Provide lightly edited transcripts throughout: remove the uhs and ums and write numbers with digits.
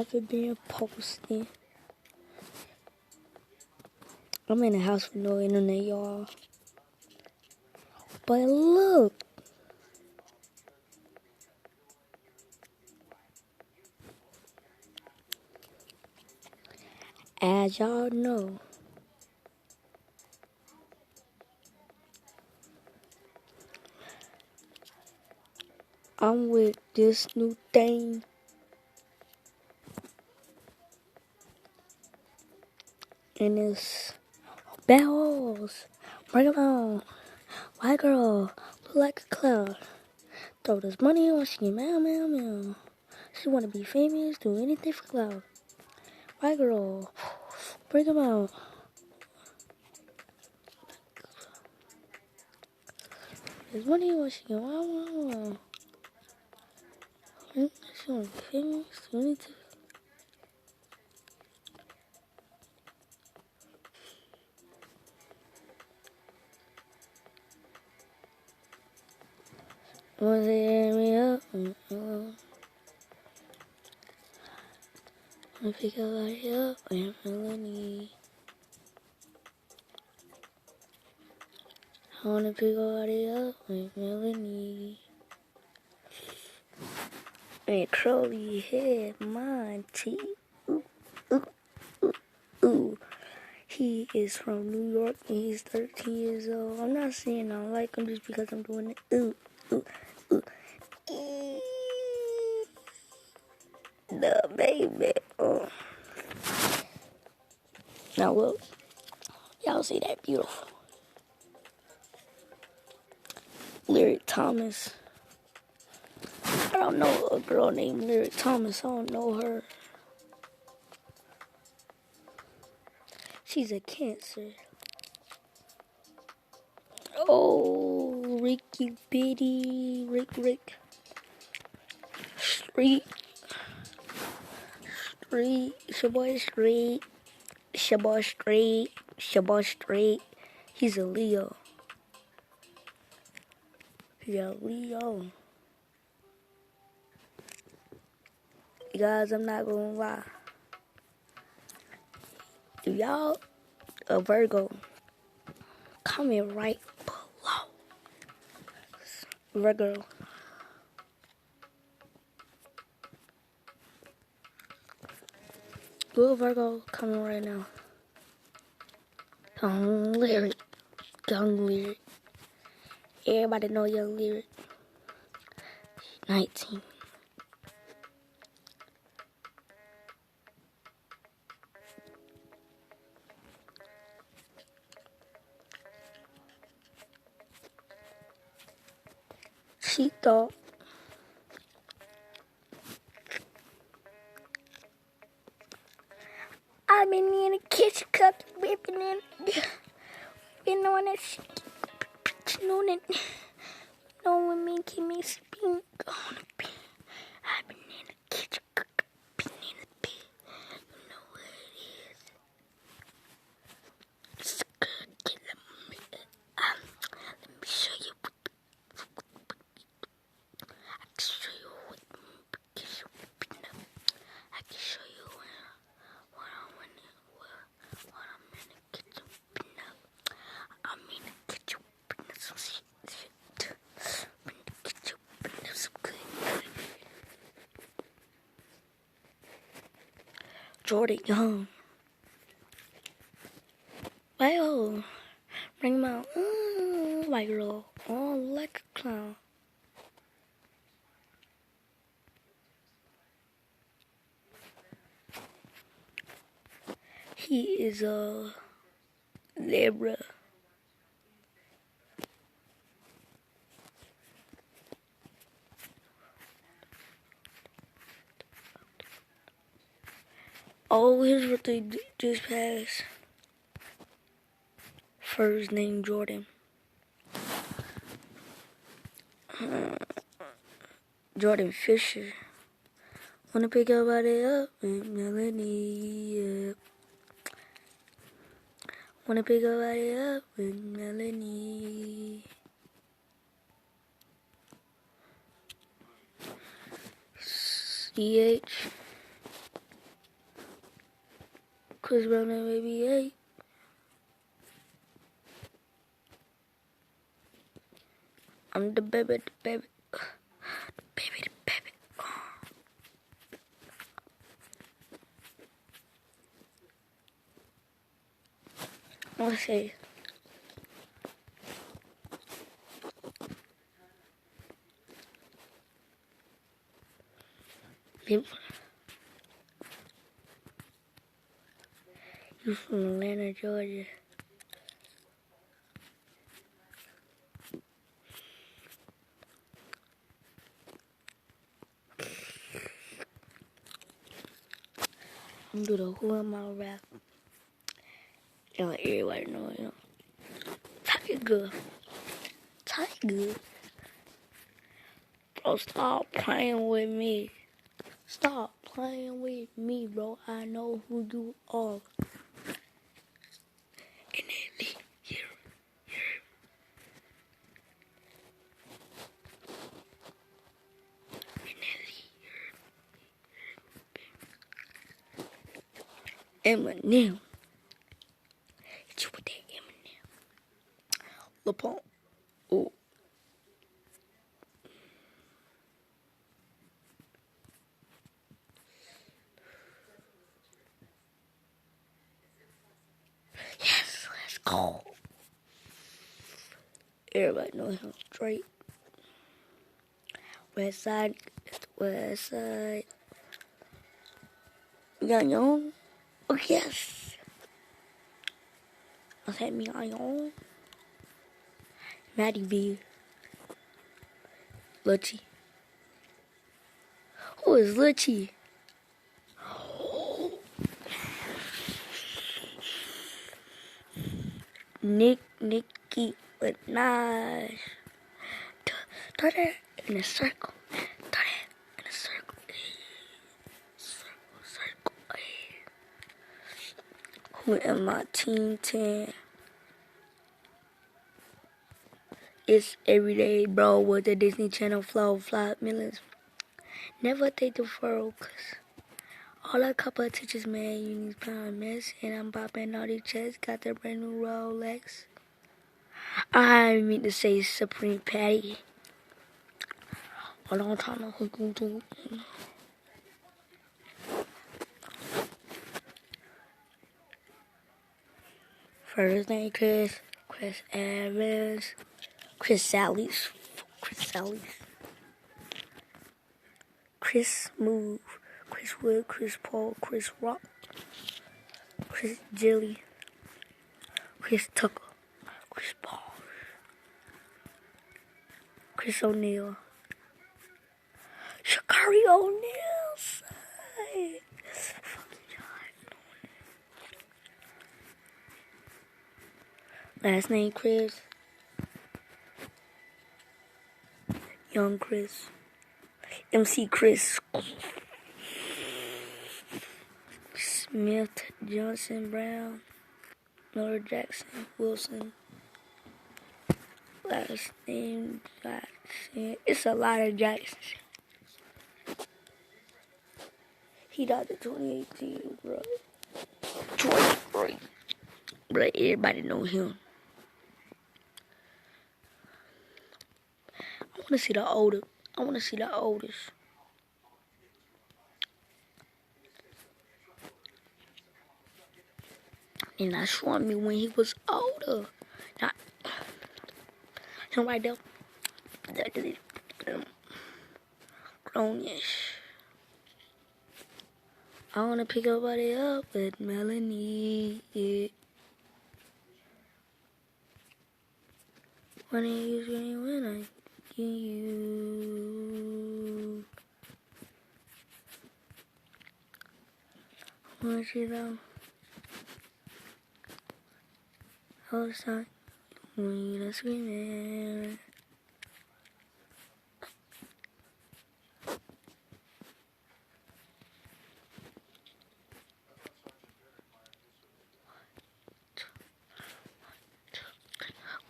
For being posting. I'm in a house with no internet, y'all. But look. As y'all know, I'm with this new thing. And it's bells. Bring 'em on. White girl, look like a cloud. Throw this money on, she meow, meow, meow. She wanna be famous, do anything for cloud. White girl, bring 'em out. There's money on, she meow, meow, meow. She wanna be famous, do anything. Wanna set me up, wanna pick everybody up, and Melanie. I wanna pick everybody up with Melanie. And curly head, Monty. Ooh, ooh, ooh, ooh. He is from New York and he's 13 years old. I'm not saying I don't like him just because I'm doing it. Ooh, ooh, ooh. The baby. Oh. Now look, y'all see that beautiful Lyric Thomas. I don't know a girl named Lyric Thomas. I don't know her. She's a Cancer. Oh, Ricky Bitty, Rick, Street, Shaboy Street. He's a Leo. Yeah, Leo. You guys, I'm not gonna lie. If y'all a Virgo, comment right below. Virgo. Little Virgo, comment right now. Lyric. Young Lyric. Everybody know Young Lyric. 19. She thought. I've been in the kitchen cooking, whipping in. Been on that shit. You know that. No women can make spin on the bed. I've been in the kitchen cooking, been in the bed. You know what it is. It's good, get me. Let me show you what I can show you what because you whipping up. I can show you what I'm in the kitchen whipping up. I'm in the kitchen whipping up some shit. I'm in the kitchen whipping up some good. Jordan Young. Wow. Bring him out. White girl. Oh, like a clown. He is a Libra. Oh, his birthday just passed. First name Jordan. Jordan Fisher. Wanna pick everybody up with Melanie. Wanna pick everybody up with Melanie. CH. Chris Brown and Baby 8. I'm the baby, the baby. The baby, the baby. Let's see. You from Atlanta, Georgia. I'm do the Who Am I rap. Everybody know. Tiger. Bro, stop playing with me. Stop playing with me, bro. I know who you are. And then here. Eminem. Hit you with that Eminem. LaPone. Oh. Yes, let's go. Everybody know him straight. West side. You got your own? Oh, yes. I'll take me on your own. Maddie V. Lucci. Who is Lucci? Nicki Minaj. Throw that in a circle. Circle. Who am I? Team 10. It's everyday, bro, with the Disney Channel flow, flop millions. Never take the furrow, cause all a couple of teachers, man, you need pound mess. And I'm popping all these checks, got the brand new Rolex. I mean to say Supreme Patty. Hold on, time to hook into. First name Chris Evans, Chris Sally's, Chris Move, Chris Wood, Chris Paul, Chris Rock, Chris Jilly, Chris Tucker, Chris Paul, Chris O'Neal, Shakari O'Neal, say. Last name Chris, Young Chris, MC Chris, Smith, Johnson, Brown, Miller Jackson, Wilson. Last name Jackson. It's a lot of Jacksons. He died in 2018, bro. Troy. Bro, everybody know him. I wanna see the oldest. And I showing me when he was older. Now, him right there. Grownish. I wanna pick everybody up with Melanie. Yeah. When you scream when I get you. Want you know. All the time. When you're screaming.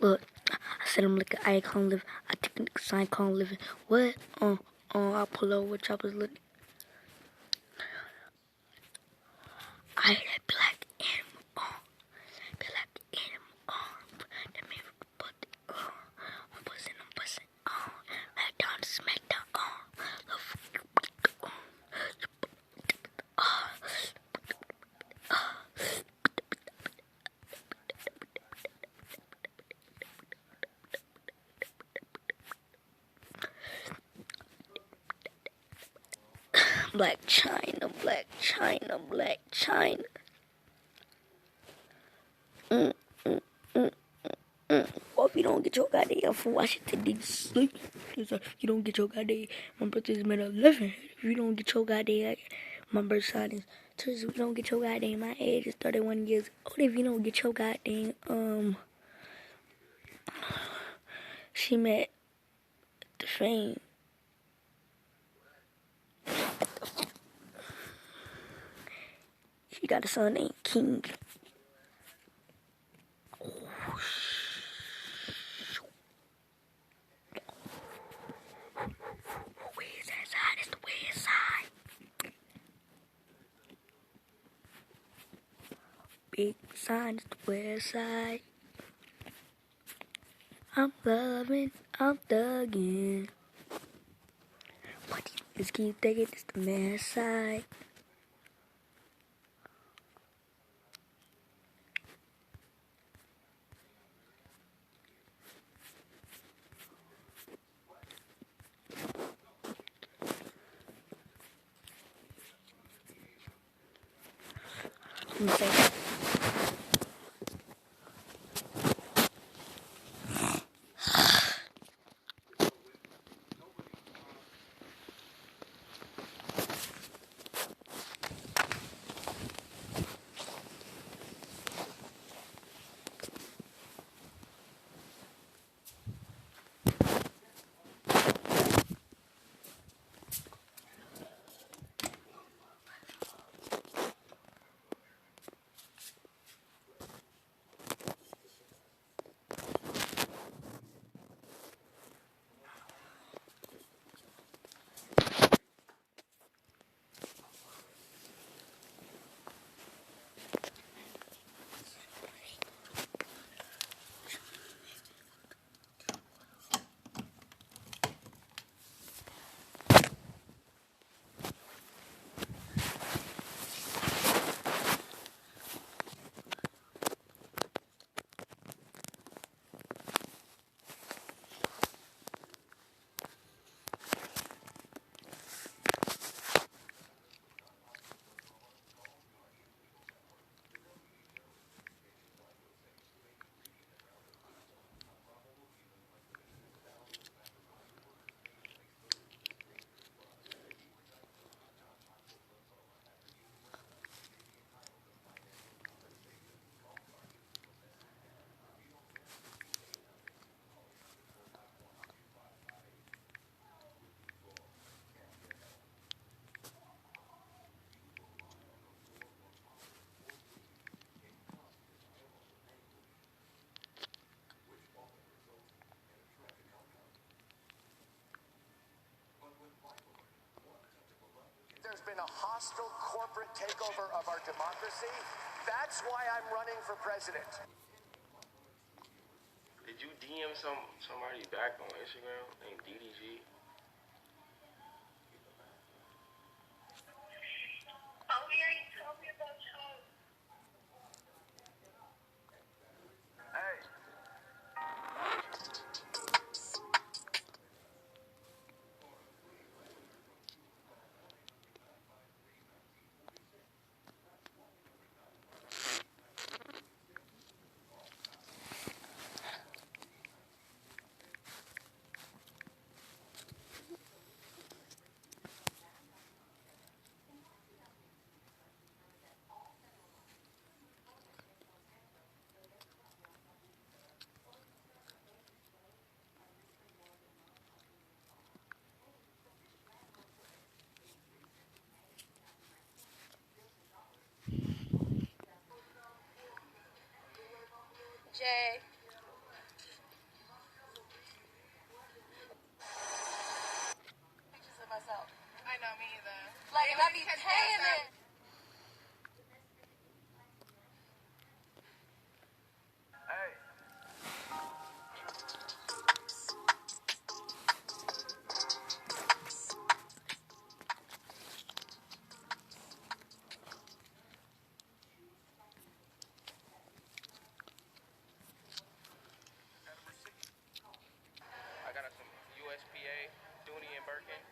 Look, I said I'm like an icon living. I think it's an icon living. What? I pull over what choppers look. I hear that black Black China, Black China, Black China. Well, if you don't get your goddamn from Washington, D.C., if you don't get your goddamn, my birthday's May 11th. If you don't get your goddamn, my birth sign is Tuesday. If you don't get your goddamn, my age is 31 years old. If you don't get your goddamn, she met the fame. She got a son named King. Where's that side? It's the west side. Big sign is the west side. I'm loving, I'm thugging. But these keep thinking it's the mad side. I'm gonna say, there's been a hostile corporate takeover of our democracy. That's why I'm running for president. Did you DM somebody back on Instagram named DDG? Oh, yeah, you told me about you. Hey. Jay. Pictures of myself. I know, me either. Like, and I be paying it. Hey. I got some USPA, Dooney and Birkin.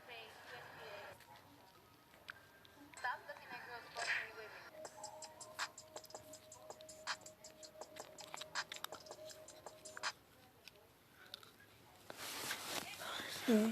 Yeah.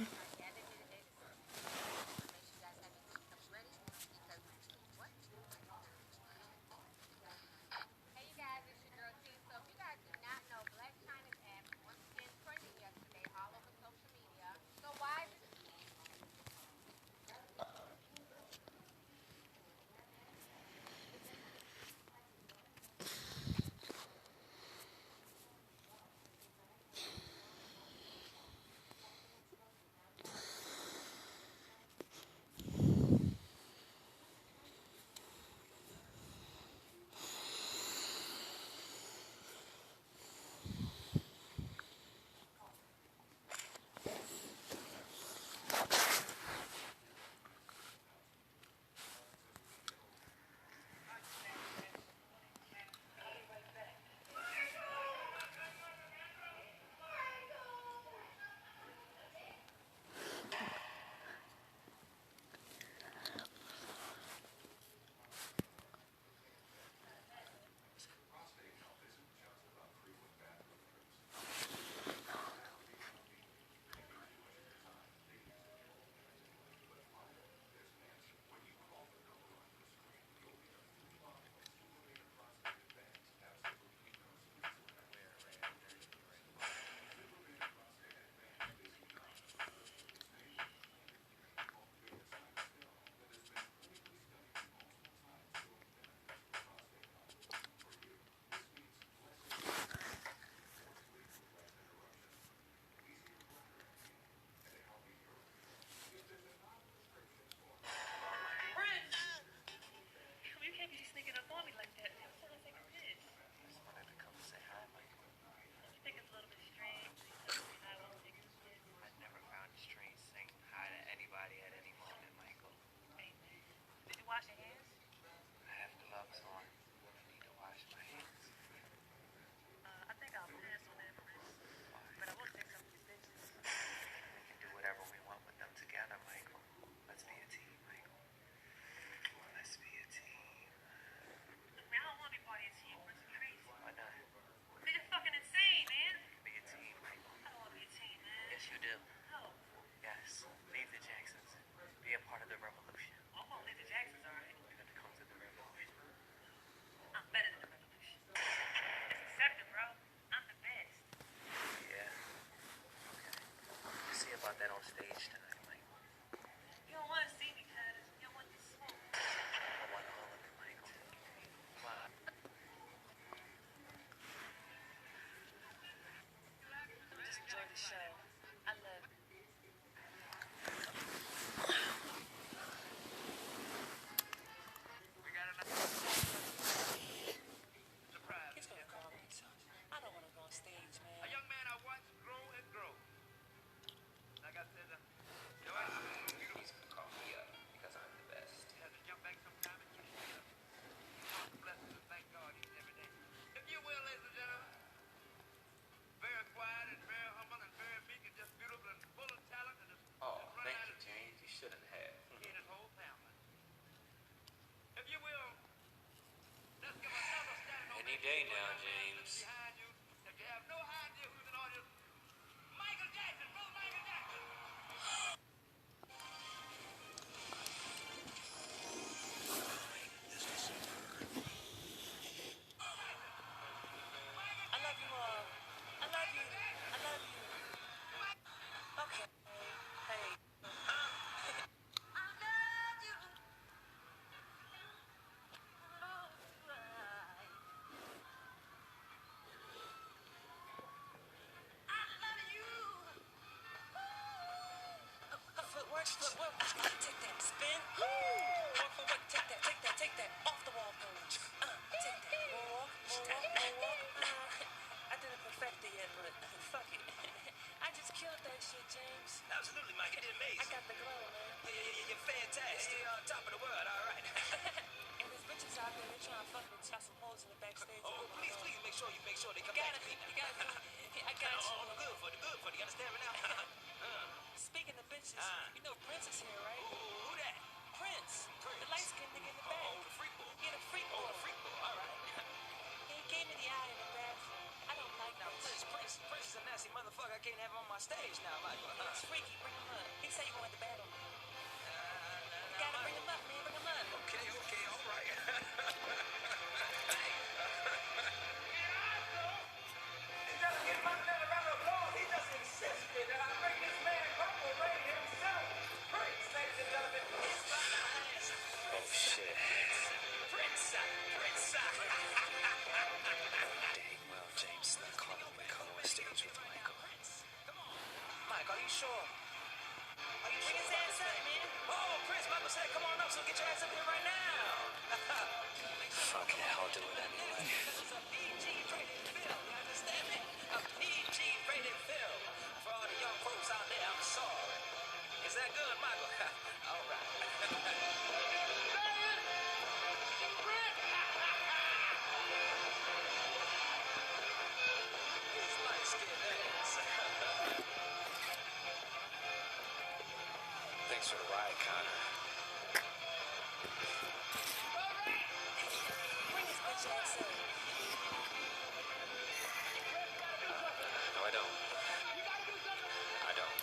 Any day now, James. I love you all. I love you. I love you. Okay. Hey. I love you. I love you. Footwork, footwork. Take that spin. Walk for what? Take that, take that, take that. Off the wall pose. Take that. Moonwalk, moonwalk, moonwalk. I didn't perfect it yet, but fuck it. I just killed that shit, James. Absolutely, Mike. You did amazing. I got the glow, man. You're fantastic. You're top of the world. All right. And there's bitches out there, they trying to fuck me. Got some hoes in the backstage. Oh, please make sure they come You back gotta, to me. you gotta do it. I got you. Oh, the good for you. You understand me now? Speaking of bitches, you know Prince is here, right? Who that? Prince. The light-skinned nigga in the back. Oh, the freak boy. Yeah, the freak boy. Oh, the freak boy. All right. He gave me the eye in the bathroom. I don't like Now, this. Prince is a nasty motherfucker. I can't have him on my stage now, Michael. It's freaky. Bring Thanks for the ride, Connor. Bring this bitch ass up. No, I don't. I don't.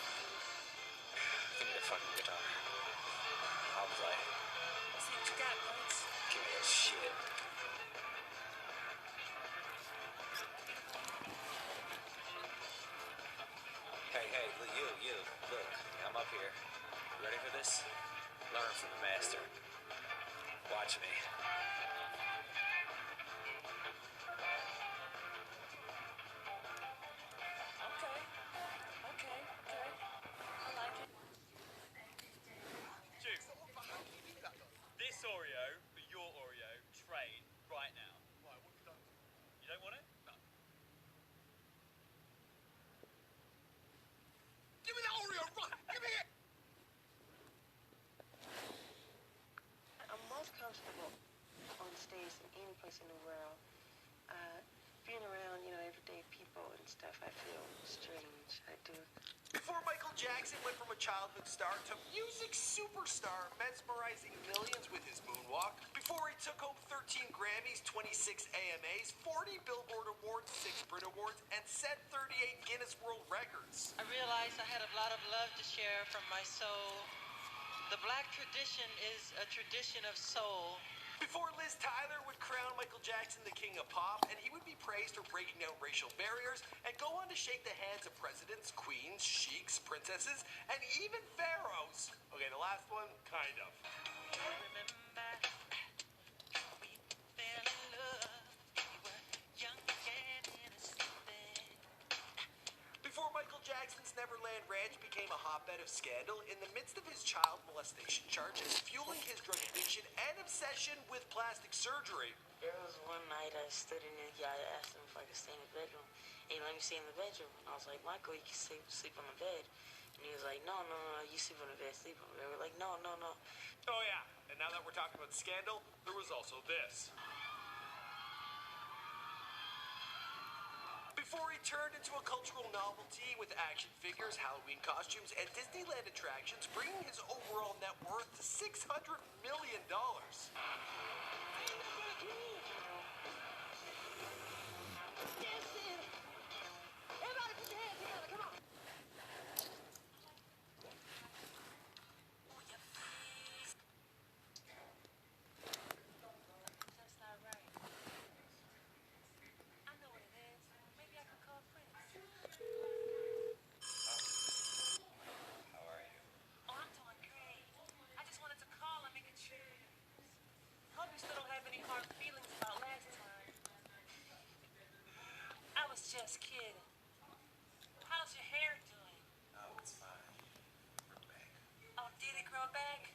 Give me the fucking guitar. I'll play. Let's see what you got, Prince. Give me that shit. Hey, look, you. Look, I'm up here. You ready for this? Learn from the master. Watch me. Okay. I like it. This Oreo for your Oreo, trade right now. Right, what have you done? You don't want it? No. Give me that Oreo, right? Give me it! I'm most comfortable on stage than any place in the world. Being around, everyday people and stuff, I feel strange. I do. Before Michael Jackson went from a childhood star to music superstar, mesmerizing millions with his moonwalk. Before he took home 13 Grammys, 26 AMAs, 40 Billboard Awards, 6 Brit Awards, and set 38 Guinness World Records. I realized I had a lot of love to share from my soul. The black tradition is a tradition of soul. Before Liz Tyler would crown Michael Jackson the king of pop, and he would be praised for breaking down racial barriers and go on to shake the hands of presidents, queens, sheiks, princesses, and even pharaohs. Okay, the last one, kind of. Remember, we fell in love. We were young and innocent then. Before Michael Jackson's Neverland Ranch became a hotbed of scandal, in the midst of his child molestation charges, fueling his drug addiction and obsession with plastic surgery. There was one night I stood in his yard, I asked him if I could stay in the bedroom. And he let me stay in the bedroom. And I was like, Michael, you can sleep on the bed. And he was like, no, you sleep on the bed, sleep on the bed. We're like, no. Oh yeah, and now that we're talking about scandal, there was also this. Before he turned into a cultural novelty with action figures, Halloween costumes, and Disneyland attractions, bringing his overall net worth to $600 million. That's not right. I know what it is. Maybe I could call Prince. How are you? Oh, I'm doing great. I just wanted to call and make a trip. Hope you still don't have any hard feelings about last time. I was just kidding. How's your hair doing? Oh, it's fine. We're back. Oh, did it grow back?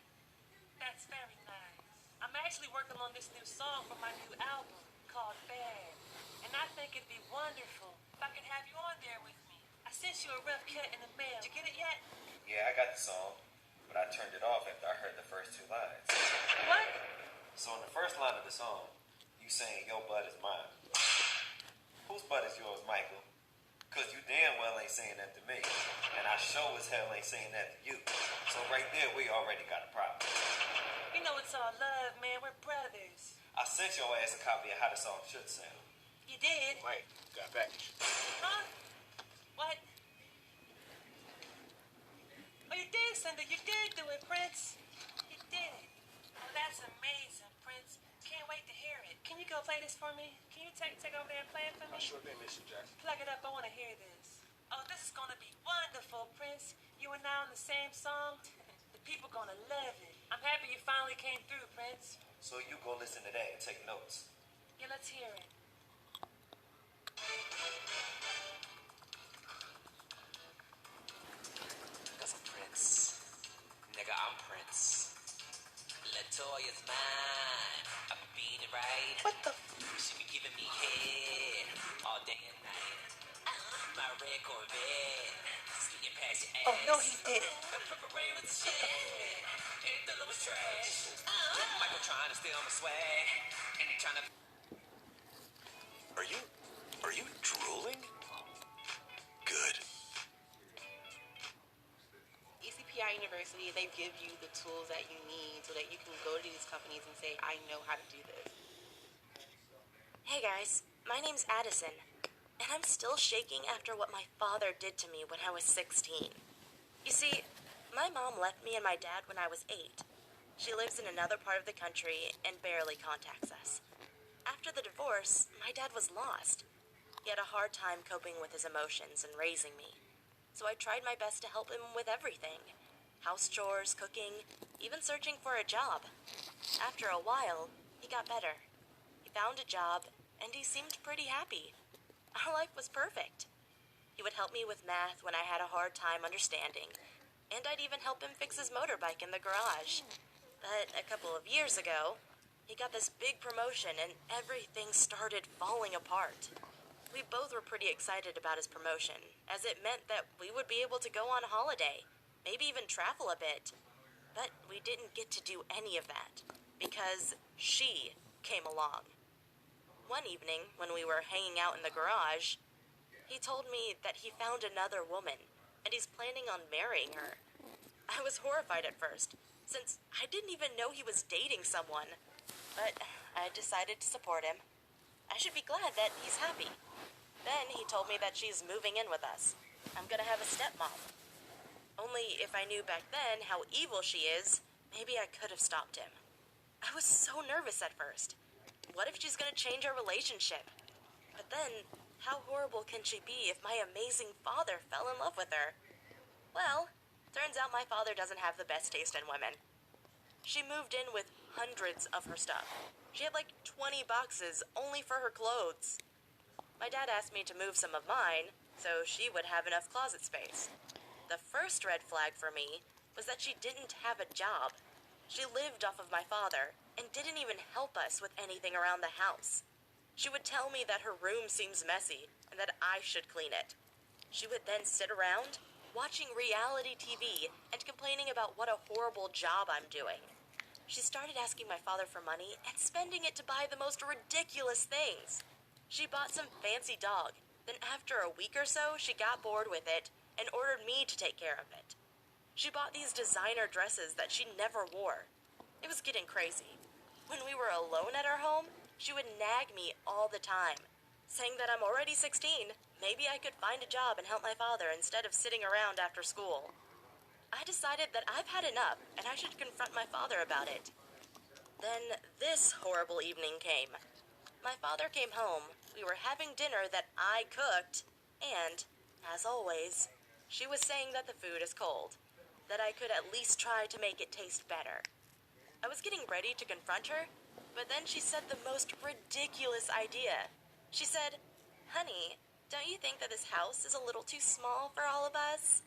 That's very nice. I'm actually working on this new song for my new album called Bad. And I think it'd be wonderful if I could have you on there with me. I sent you a rough cut in the mail. Did you get it yet? Yeah, I got the song, but I turned it off after I heard the first 2 lines. What? So in the first line of the song, you saying your butt is mine. Whose butt is yours, Michael? Cause you damn well ain't saying that to me. And I sure as hell ain't saying that to you. So right there, we already got a problem. You know it's all love, man. We're brothers. I sent your ass a copy of how the song should sound. You did? Mike, got package. Huh? What? Oh, you did send it. You did do it, Prince. You did. Oh, that's amazing, Prince. Can't wait to hear it. Can you go play this for me? Can you take over there and play it for me? Sure thing, Mr. Jackson. Plug it up. I want to hear this. Oh, this is going to be wonderful, Prince. You and I on the same song. The people going to love it. I'm happy you finally came through, Prince. So you go listen to that and take notes. Yeah, let's hear it. Cause I'm Prince. Nigga, I'm Prince. Latoya's mine. I'm being it right. What the? She be giving me head all day and night. My red Corvette. Sneaking past your ass. Oh, no, he didn't. Purple rain with the shit. And thought it was trash. Michael trying to steal my swag. And he trying to. Are you drooling? Good. ECP PR University, they give you the tools that you need so that you can go to these companies and say, I know how to do this. Hey guys, my name's Addison, and I'm still shaking after what my father did to me when I was 16. You see, my mom left me and my dad when I was 8. She lives in another part of the country and barely contacts us. After the divorce, my dad was lost. He had a hard time coping with his emotions and raising me. So I tried my best to help him with everything. House chores, cooking, even searching for a job. After a while, he got better. He found a job, and he seemed pretty happy. Our life was perfect. He would help me with math when I had a hard time understanding, and I'd even help him fix his motorbike in the garage. But a couple of years ago, he got this big promotion and everything started falling apart. We both were pretty excited about his promotion, as it meant that we would be able to go on holiday, maybe even travel a bit. But we didn't get to do any of that, because she came along. One evening, when we were hanging out in the garage, he told me that he found another woman, and he's planning on marrying her. I was horrified at first, since I didn't even know he was dating someone. But I decided to support him. I should be glad that he's happy. Then he told me that she's moving in with us. I'm gonna have a stepmom. Only if I knew back then how evil she is, maybe I could have stopped him. I was so nervous at first. What if she's gonna change our relationship? But then, how horrible can she be if my amazing father fell in love with her? Well, turns out my father doesn't have the best taste in women. She moved in with hundreds of her stuff. She had like 20 boxes only for her clothes. My dad asked me to move some of mine so she would have enough closet space. The first red flag for me was that she didn't have a job. She lived off of my father and didn't even help us with anything around the house. She would tell me that her room seems messy and that I should clean it. She would then sit around watching reality TV and complaining about what a horrible job I'm doing. She started asking my father for money and spending it to buy the most ridiculous things. She bought some fancy dog, then after a week or so, she got bored with it and ordered me to take care of it. She bought these designer dresses that she never wore. It was getting crazy. When we were alone at our home, she would nag me all the time, saying that I'm already 16, maybe I could find a job and help my father instead of sitting around after school. I decided that I've had enough and I should confront my father about it. Then this horrible evening came. My father came home, we were having dinner that I cooked, and, as always, she was saying that the food is cold, that I could at least try to make it taste better. I was getting ready to confront her, but then she said the most ridiculous idea. She said, "Honey, don't you think that this house is a little too small for all of us?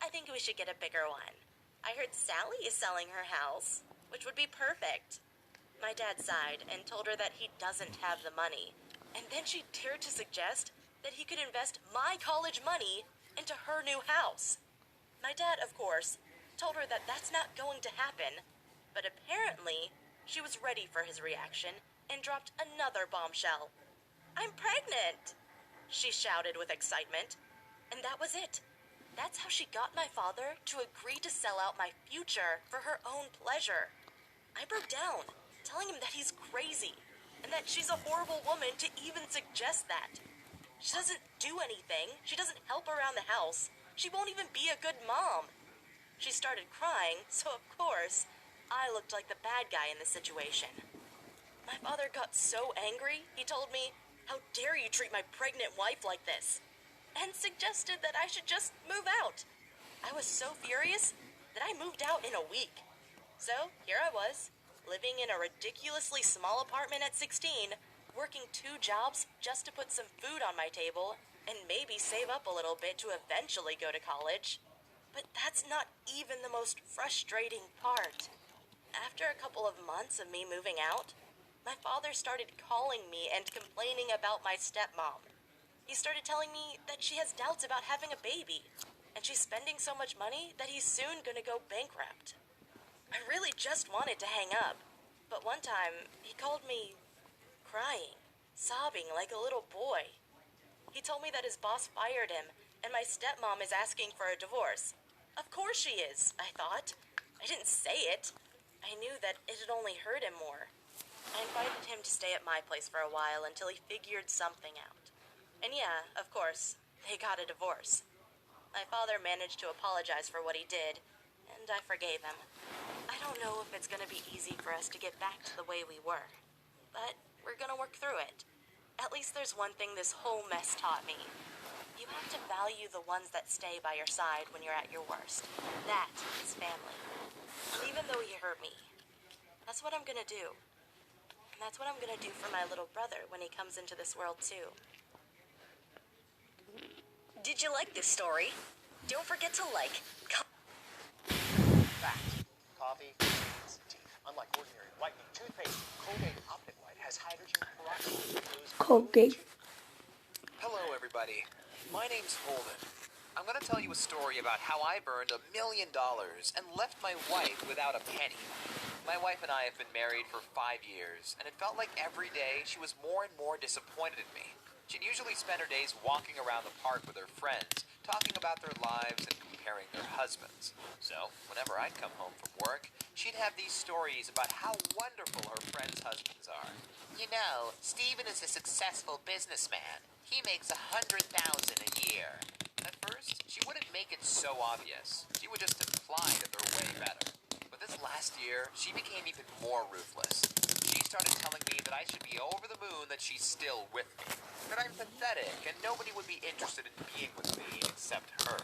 I think we should get a bigger one. I heard Sally is selling her house, which would be perfect." My dad sighed and told her that he doesn't have the money, and then she dared to suggest that he could invest my college money into her new house. My dad, of course, told her that that's not going to happen, but apparently she was ready for his reaction and dropped another bombshell. "I'm pregnant!" she shouted with excitement, and that was it. That's how she got my father to agree to sell out my future for her own pleasure. I broke down, telling him that he's crazy, and that she's a horrible woman to even suggest that. She doesn't do anything, she doesn't help around the house, she won't even be a good mom. She started crying, so of course, I looked like the bad guy in the situation. My father got so angry, he told me, "How dare you treat my pregnant wife like this?" and suggested that I should just move out. I was so furious that I moved out in a week. So here I was, living in a ridiculously small apartment at 16, working 2 jobs just to put some food on my table and maybe save up a little bit to eventually go to college. But that's not even the most frustrating part. After a couple of months of me moving out, my father started calling me and complaining about my stepmom. He started telling me that she has doubts about having a baby, and she's spending so much money that he's soon gonna go bankrupt. I really just wanted to hang up, but one time he called me crying, sobbing like a little boy. He told me that his boss fired him and my stepmom is asking for a divorce. Of course she is, I thought. I didn't say it. I knew that it'd only hurt him more. I invited him to stay at my place for a while until he figured something out. And yeah, of course, they got a divorce. My father managed to apologize for what he did, and I forgave him. I don't know if it's gonna be easy for us to get back to the way we were, but we're gonna work through it. At least there's one thing this whole mess taught me. You have to value the ones that stay by your side when you're at your worst. That is family. And even though he hurt me, that's what I'm gonna do. And that's what I'm gonna do for my little brother when he comes into this world too. Did you like this story? Don't forget to like, Fact. Coffee cleans teeth. Unlike ordinary whitening toothpaste, Colgate Optic White has hydrogen peroxide. Colgate. Hello, everybody. My name's Holden. I'm going to tell you a story about how I burned $1 million and left my wife without a penny. My wife and I have been married for 5 years, and it felt like every day she was more and more disappointed in me. She'd usually spend her days walking around the park with her friends, talking about their lives and comparing their husbands. So, whenever I'd come home from work, she'd have these stories about how wonderful her friends' husbands are. You know, Steven is a successful businessman. He makes $100,000 a year. At first, she wouldn't make it so obvious. She would just imply that they're way better. But this last year, she became even more ruthless. She started telling me that I should be over the moon that she's still with me. That I'm pathetic and nobody would be interested in being with me except her.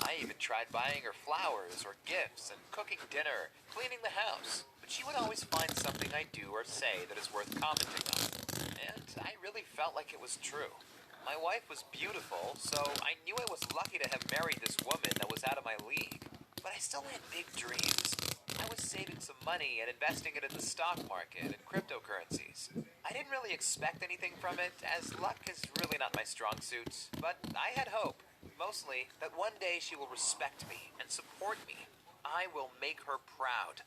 I even tried buying her flowers or gifts and cooking dinner, cleaning the house. But she would always find something I do or say that is worth commenting on. And I really felt like it was true. My wife was beautiful, so I knew I was lucky to have married this woman that was out of my league. But I still had big dreams. I was saving some money and investing it in the stock market and cryptocurrencies. I didn't really expect anything from it, as luck is really not my strong suit, but I had hope. Mostly that one day she will respect me and support me. I will make her proud.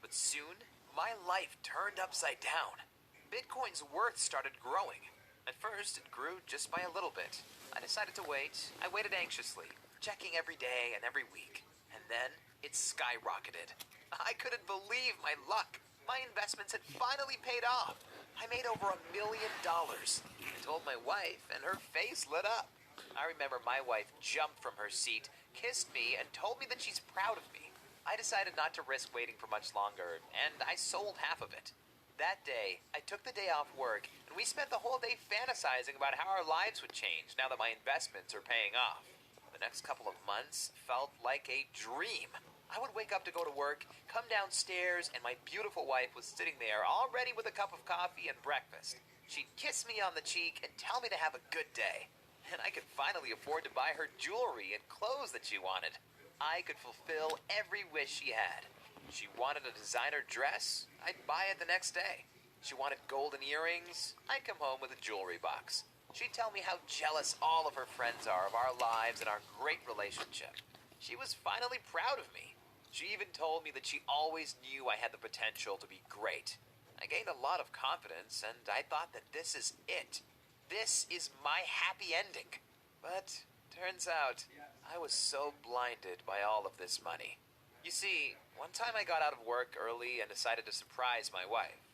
But soon, my life turned upside down. Bitcoin's worth started growing. At first, it grew just by a little bit. I decided to wait. I waited anxiously, checking every day and every week. And then, it skyrocketed. I couldn't believe my luck. My investments had finally paid off. I made over $1 million. I told my wife, and her face lit up. I remember my wife jumped from her seat, kissed me, and told me that she's proud of me. I decided not to risk waiting for much longer, and I sold half of it. That day, I took the day off work, and we spent the whole day fantasizing about how our lives would change now that my investments are paying off. The next couple of months felt like a dream. I would wake up to go to work, come downstairs, and my beautiful wife was sitting there all ready with a cup of coffee and breakfast. She'd kiss me on the cheek and tell me to have a good day. And I could finally afford to buy her jewelry and clothes that she wanted. I could fulfill every wish she had. She wanted a designer dress, I'd buy it the next day. She wanted golden earrings, I'd come home with a jewelry box. She'd tell me how jealous all of her friends are of our lives and our great relationship. She was finally proud of me. She even told me that she always knew I had the potential to be great. I gained a lot of confidence, and I thought that this is it. This is my happy ending. But turns out, I was so blinded by all of this money. You see, one time I got out of work early and decided to surprise my wife.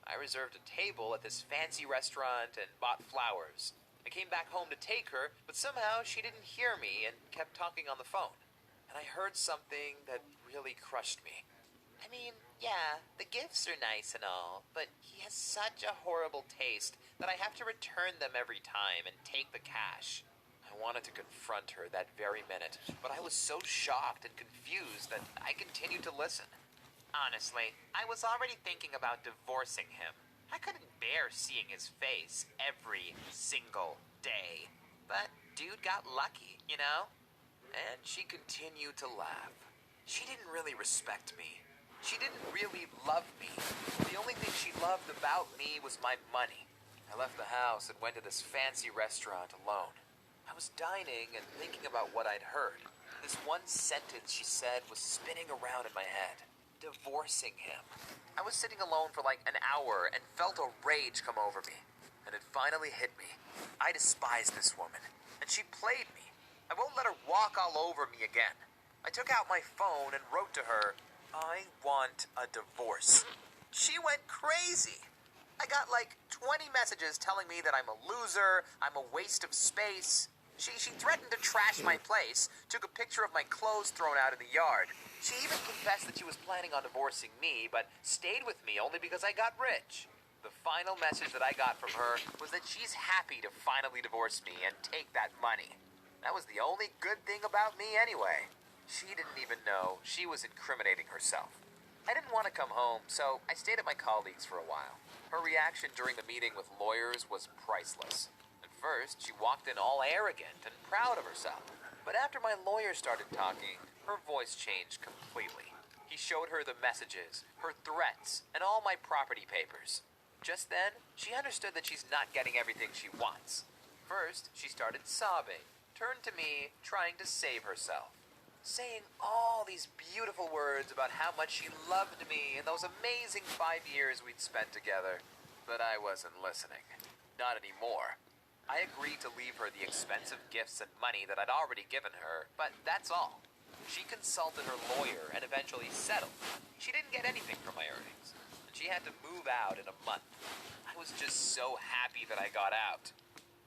I reserved a table at this fancy restaurant and bought flowers. I came back home to take her, but somehow she didn't hear me and kept talking on the phone. And I heard something that really crushed me. I mean, yeah, the gifts are nice and all, but he has such a horrible taste that I have to return them every time and take the cash. I wanted to confront her that very minute, but I was so shocked and confused that I continued to listen. Honestly, I was already thinking about divorcing him. I couldn't bear seeing his face every single day. But dude got lucky, you know? And she continued to laugh. She didn't really respect me. She didn't really love me. The only thing she loved about me was my money. I left the house and went to this fancy restaurant alone. I was dining and thinking about what I'd heard. This one sentence she said was spinning around in my head. Divorcing him. I was sitting alone for like an hour and felt a rage come over me. And it finally hit me. I despise this woman. And she played me. I won't let her walk all over me again. I took out my phone and wrote to her, "I want a divorce." She went crazy. I got like 20 messages telling me that I'm a loser, I'm a waste of space. She threatened to trash my place, took a picture of my clothes thrown out in the yard. She even confessed that she was planning on divorcing me, but stayed with me only because I got rich. The final message that I got from her was that she's happy to finally divorce me and take that money. That was the only good thing about me anyway. She didn't even know she was incriminating herself. I didn't want to come home, so I stayed at my colleague's for a while. Her reaction during the meeting with lawyers was priceless. At first, she walked in all arrogant and proud of herself. But after my lawyer started talking, her voice changed completely. He showed her the messages, her threats, and all my property papers. Just then, she understood that she's not getting everything she wants. First, she started sobbing, turned to me, trying to save herself, saying all these beautiful words about how much she loved me and those amazing 5 years we'd spent together. But I wasn't listening. Not anymore. I agreed to leave her the expensive gifts and money that I'd already given her, but that's all. She consulted her lawyer and eventually settled. She didn't get anything from my earnings, and she had to move out in a month. I was just so happy that I got out.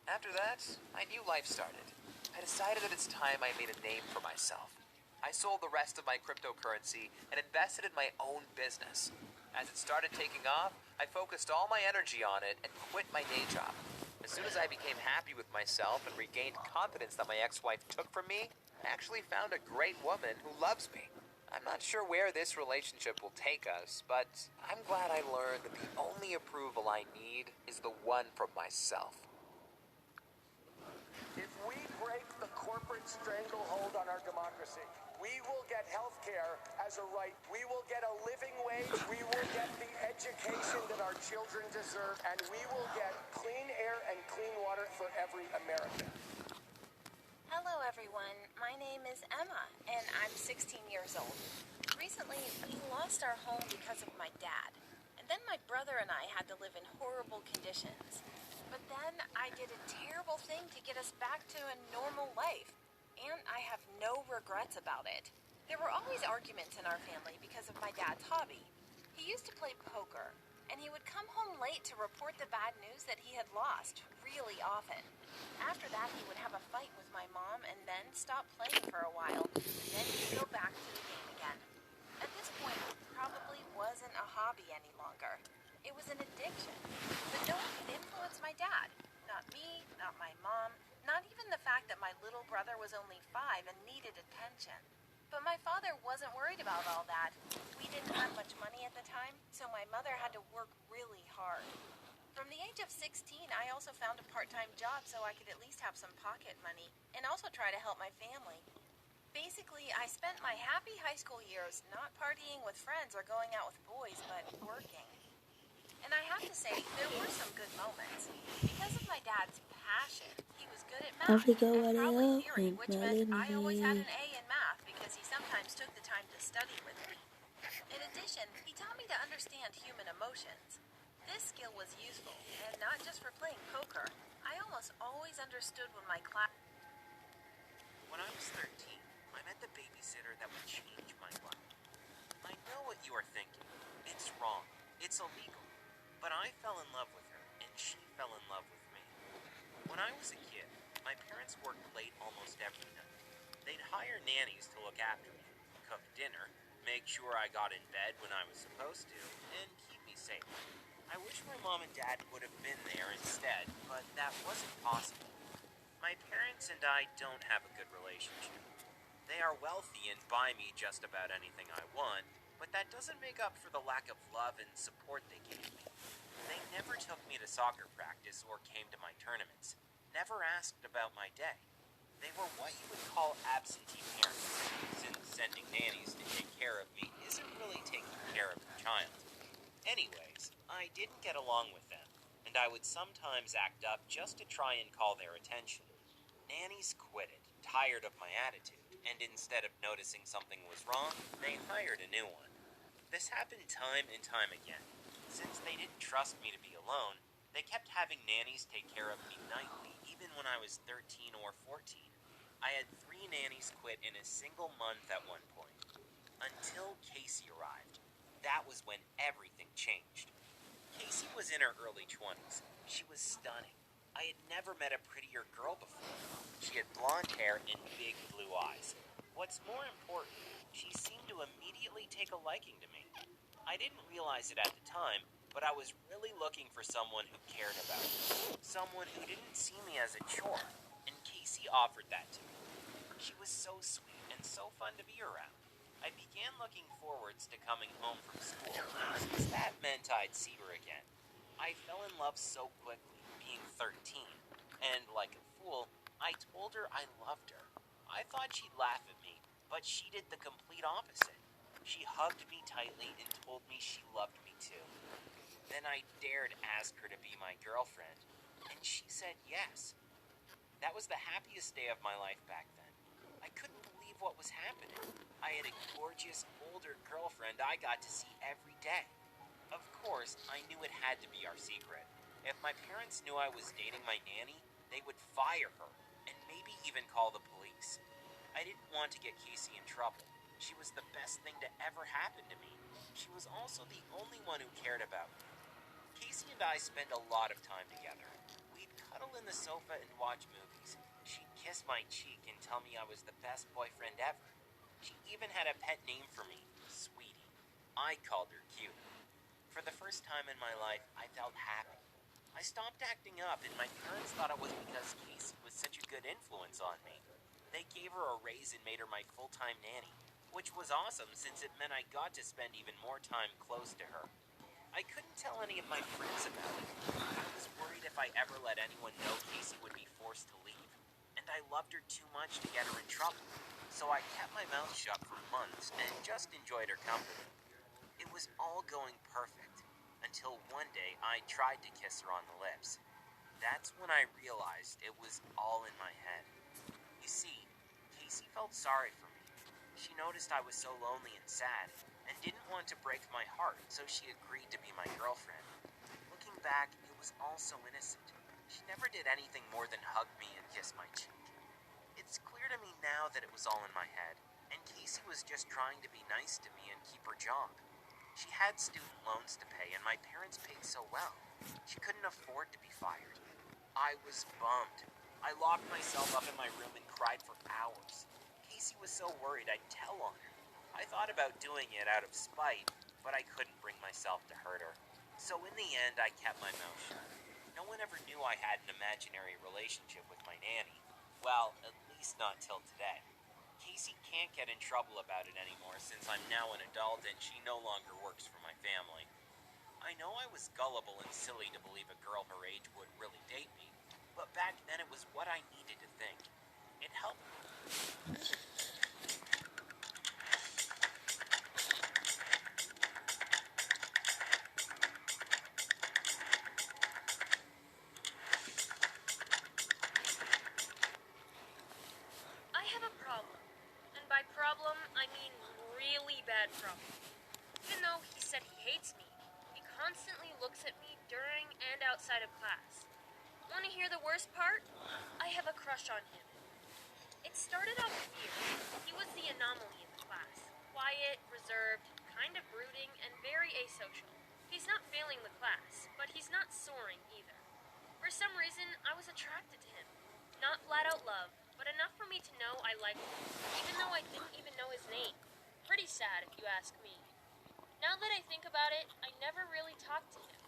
After that, my new life started. I decided that it's time I made a name for myself. I sold the rest of my cryptocurrency and invested in my own business. As it started taking off, I focused all my energy on it and quit my day job. As soon as I became happy with myself and regained confidence that my ex-wife took from me, I actually found a great woman who loves me. I'm not sure where this relationship will take us, but I'm glad I learned that the only approval I need is the one from myself. If we break the corporate stranglehold on our democracy, we will get health care as a right. We will get a living wage. We will get the education that our children deserve. And we will get clean air and clean water for every American. Hello, everyone. My name is Emma, and I'm 16 years old. Recently, we lost our home because of my dad. And then my brother and I had to live in horrible conditions. But then I did a terrible thing to get us back to a normal life. And I have no regrets about it. There were always arguments in our family because of my dad's hobby. He used to play poker, and he would come home late to report the bad news that he had lost really often. After that, he would have a fight with my mom and then stop playing for a while. Then he'd go back to the game again. At this point, it probably wasn't a hobby any longer. It was an addiction. But no one could influence my dad. Not me, not my mom, not even the fact that my little brother was only 5 and needed attention. But my father wasn't worried about all that. We didn't have much money at the time, so my mother had to work really hard. From the age of 16, I also found a part-time job so I could at least have some pocket money and also try to help my family. Basically, I spent my happy high school years not partying with friends or going out with boys, but working. And I have to say, there were some good moments. Because of my dad's passion, he was good at math and probably theory, which meant I always had an A in math because he sometimes took the time to study with me. In addition, he taught me to understand human emotions. This skill was useful, and not just for playing poker. I almost always understood when my class... When I was 13, I met the babysitter that would change my life. I know what you are thinking. It's wrong. It's illegal. But I fell in love with her, and she fell in love with me. When I was a kid, my parents worked late almost every night. They'd hire nannies to look after me, cook dinner, make sure I got in bed when I was supposed to, and keep me safe. I wish my mom and dad would have been there instead, but that wasn't possible. My parents and I don't have a good relationship. They are wealthy and buy me just about anything I want, but that doesn't make up for the lack of love and support they gave me. They never took me to soccer practice or came to my tournaments, never asked about my day. They were what you would call absentee parents, since sending nannies to take care of me isn't really taking care of your child. Anyways, I didn't get along with them, and I would sometimes act up just to try and call their attention. Nannies quitted, tired of my attitude, and instead of noticing something was wrong, they hired a new one. This happened time and time again. Since they didn't trust me to be alone, they kept having nannies take care of me nightly, even when I was 13 or 14. I had 3 nannies quit in a single month at one point. Until Casey arrived. That was when everything changed. Casey was in her early 20s. She was stunning. I had never met a prettier girl before. She had blonde hair and big blue eyes. What's more important, she seemed to immediately take a liking to me. I didn't realize it at the time, but I was really looking for someone who cared about me. Someone who didn't see me as a chore, and Casey offered that to me. She was so sweet and so fun to be around. I began looking forwards to coming home from school, since that meant I'd see her again. I fell in love so quickly, being 13, and like a fool, I told her I loved her. I thought she'd laugh at me, but she did the complete opposite. She hugged me tightly and told me she loved me too. Then I dared ask her to be my girlfriend, and she said yes. That was the happiest day of my life back then. I couldn't believe what was happening. I had a gorgeous, older girlfriend I got to see every day. Of course, I knew it had to be our secret. If my parents knew I was dating my nanny, they would fire her, and maybe even call the police. I didn't want to get Casey in trouble. She was the best thing to ever happen to me. She was also the only one who cared about me. Casey and I spent a lot of time together. We'd cuddle in the sofa and watch movies. She'd kiss my cheek and tell me I was the best boyfriend ever. She even had a pet name for me, Sweetie. I called her Cute. For the first time in my life, I felt happy. I stopped acting up, and my parents thought it was because Casey was such a good influence on me. They gave her a raise and made her my full-time nanny, which was awesome since it meant I got to spend even more time close to her. I couldn't tell any of my friends about it. I was worried if I ever let anyone know Casey would be forced to leave, and I loved her too much to get her in trouble, so I kept my mouth shut for months and just enjoyed her company. It was all going perfect, until one day I tried to kiss her on the lips. That's when I realized it was all in my head. You see, Casey felt sorry for me. She noticed I was so lonely and sad, and didn't want to break my heart, so she agreed to be my girlfriend. Looking back, it was all so innocent. She never did anything more than hug me and kiss my cheek. It's clear to me now that it was all in my head, and Casey was just trying to be nice to me and keep her job. She had student loans to pay, and my parents paid so well. She couldn't afford to be fired. I was bummed. I locked myself up in my room and cried for hours. Casey was so worried I'd tell on her. I thought about doing it out of spite, but I couldn't bring myself to hurt her. So in the end, I kept my mouth shut. No one ever knew I had an imaginary relationship with my nanny. Well, at least not till today. Casey can't get in trouble about it anymore since I'm now an adult and she no longer works for my family. I know I was gullible and silly to believe a girl her age would really date me, but back then it was what I needed to think. It helped me. I have a problem. And by problem, I mean really bad problem. Even though he said he hates me, he constantly looks at me during and outside of class. Want to hear the worst part? I have a crush on him. It started off weird. He was the anomaly in the class. Quiet, reserved, kind of brooding, and very asocial. He's not failing the class, but he's not soaring either. For some reason, I was attracted to him. Not flat-out love, but enough for me to know I liked him, even though I didn't even know his name. Pretty sad, if you ask me. Now that I think about it, I never really talked to him.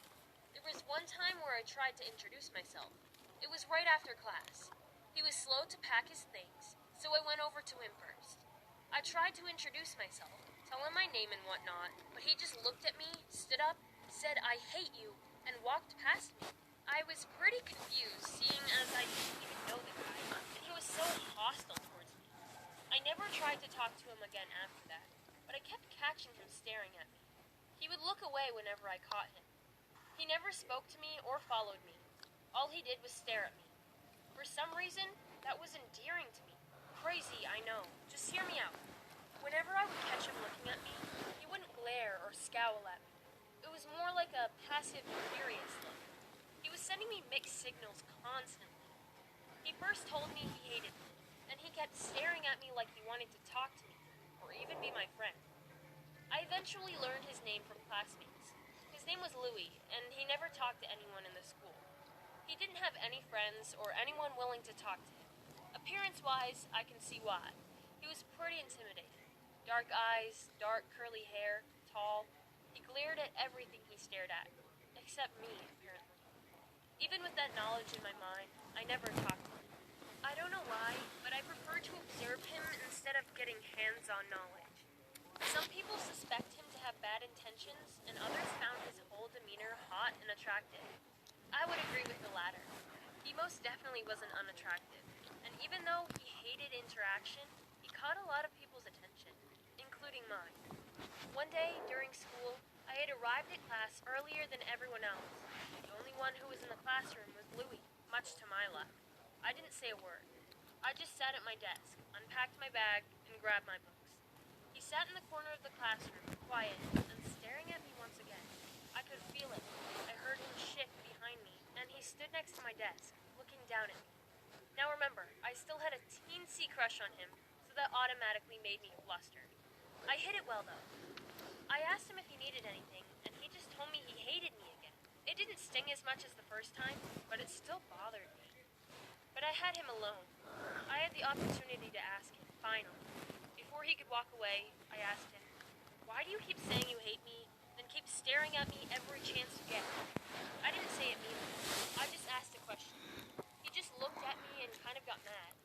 There was one time where I tried to introduce myself. It was right after class. He was slow to pack his things, so I went over to him first. I tried to introduce myself, tell him my name and whatnot, but he just looked at me, stood up, said I hate you, and walked past me. I was pretty confused, seeing as I didn't even know the guy, and he was so hostile towards me. I never tried to talk to him again after that, but I kept catching him staring at me. He would look away whenever I caught him. He never spoke to me or followed me. All he did was stare at me. For some reason, that was endearing to me. Crazy, I know. Just hear me out. Whenever I would catch him looking at me, he wouldn't glare or scowl at me. It was more like a passive, curious look. He was sending me mixed signals constantly. He first told me he hated me, and he kept staring at me like he wanted to talk to me, or even be my friend. I eventually learned his name from classmates. His name was Louis, and he never talked to anyone in the school. He didn't have any friends or anyone willing to talk to him. Appearance-wise, I can see why. He was pretty intimidating. Dark eyes, dark curly hair, tall. He glared at everything he stared at, except me, apparently. Even with that knowledge in my mind, I never talked to him. I don't know why, but I prefer to observe him instead of getting hands-on knowledge. Some people suspect him to have bad intentions, and others found his whole demeanor hot and attractive. I would agree with the latter. He most definitely wasn't unattractive, and even though he hated interaction, he caught a lot of people's attention, including mine. One day, during school, I had arrived at class earlier than everyone else. The only one who was in the classroom was Louis, much to my luck. I didn't say a word. I just sat at my desk, unpacked my bag, and grabbed my books. He sat in the corner of the classroom, quiet, and staring at me once again. I could feel it. I heard him shift behind me, and he stood next to my desk, looking down at me. Now remember, I still had a teensy crush on him, so that automatically made me flustered. I hid it well, though. I asked him if he needed anything, and he just told me he hated me again. It didn't sting as much as the first time, but it still bothered me. But I had him alone. I had the opportunity to ask him, finally. Before he could walk away, I asked him, "Why do you keep saying you hate me, then keep staring at me every chance you get?" I didn't say it meanly. I just asked a question. He just looked at me and kind of got mad.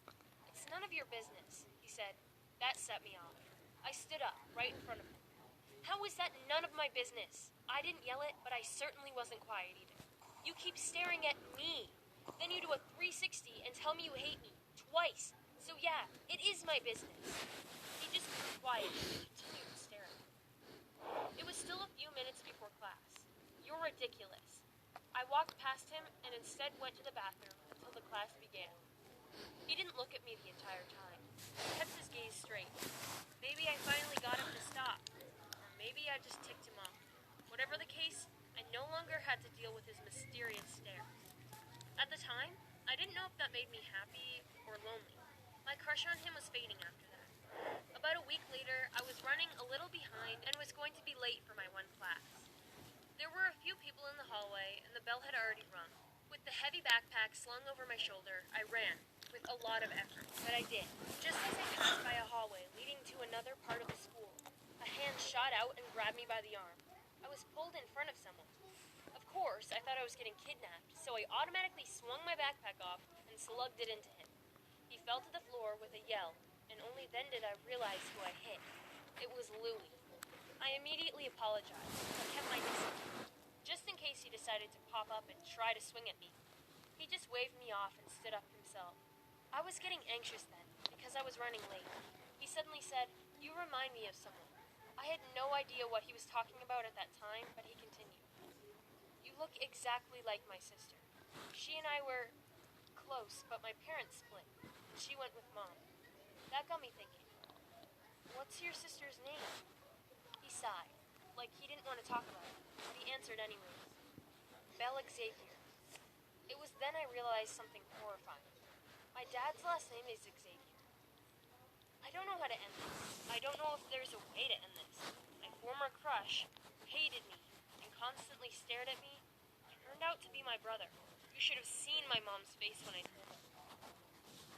"It's none of your business," he said. That set me off. I stood up, right in front of him. "How is that none of my business?" I didn't yell it, but I certainly wasn't quiet either. "You keep staring at me. Then you do a 360 and tell me you hate me. Twice. So yeah, it is my business." He just grew quiet and continued to stare at me. It was still a few minutes before class. "You're ridiculous." I walked past him and instead went to the bathroom until the class began. He didn't look at me the entire time. He kept his gaze straight. Maybe I finally got him to stop. Or maybe I just ticked him off. Whatever the case, I no longer had to deal with his mysterious stares. At the time, I didn't know if that made me happy or lonely. My crush on him was fading after that. About a week later, I was running a little behind and was going to be late for my one class. There were a few people in the hallway, and the bell had already rung. With the heavy backpack slung over my shoulder, I ran, with a lot of effort, but I did. Just as I passed by a hallway leading to another part of the school, a hand shot out and grabbed me by the arm. I was pulled in front of someone. Of course, I thought I was getting kidnapped, so I automatically swung my backpack off and slugged it into him. He fell to the floor with a yell, and only then did I realize who I hit. It was Louis. I immediately apologized, but kept my distance, just in case he decided to pop up and try to swing at me. He just waved me off and stood up himself. I was getting anxious then, because I was running late. He suddenly said, "You remind me of someone." I had no idea what he was talking about at that time, but he continued. "You look exactly like my sister. She and I were close, but my parents split. She went with Mom." That got me thinking. "What's your sister's name?" He sighed, like he didn't want to talk about it, but he answered anyways. "Belle Xavier." It was then I realized something horrifying. My dad's last name is Xavier. I don't know how to end this. I don't know if there's a way to end this. My former crush, who hated me and constantly stared at me, turned out to be my brother. You should have seen my mom's face when I told her.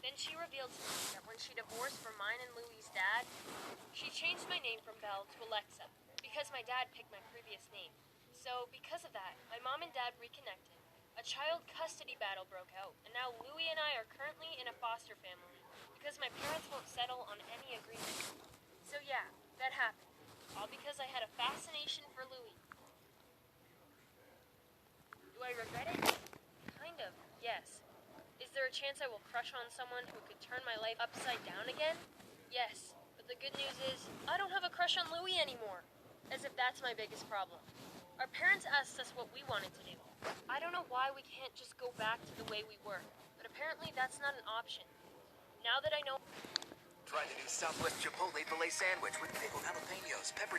Then she revealed to me that when she divorced from mine and Louie's dad, she changed my name from Belle to Alexa, because my dad picked my previous name. So, because of that, my mom and dad reconnected. A child custody battle broke out, and now Louie and I are currently in a foster family, because my parents won't settle on any agreement. So yeah, that happened. All because I had a fascination for Louie. Do I regret it? Kind of, yes. Is there a chance I will crush on someone who could turn my life upside down again? Yes, but the good news is, I don't have a crush on Louie anymore. As if that's my biggest problem. Our parents asked us what we wanted to do. I don't know why we can't just go back to the way we were, but apparently that's not an option. Now that I know... Try the new Southwest Chipotle filet sandwich with pickled jalapenos, pepper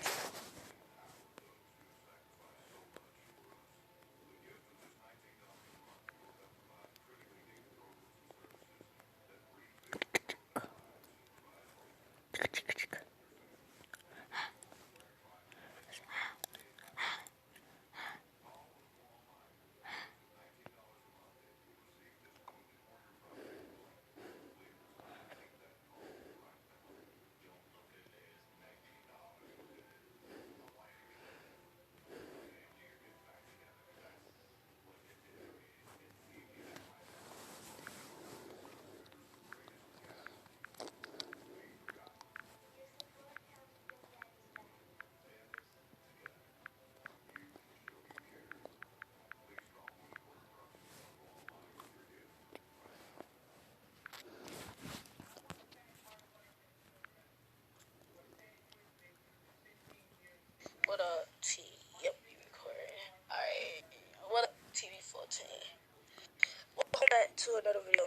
to another video.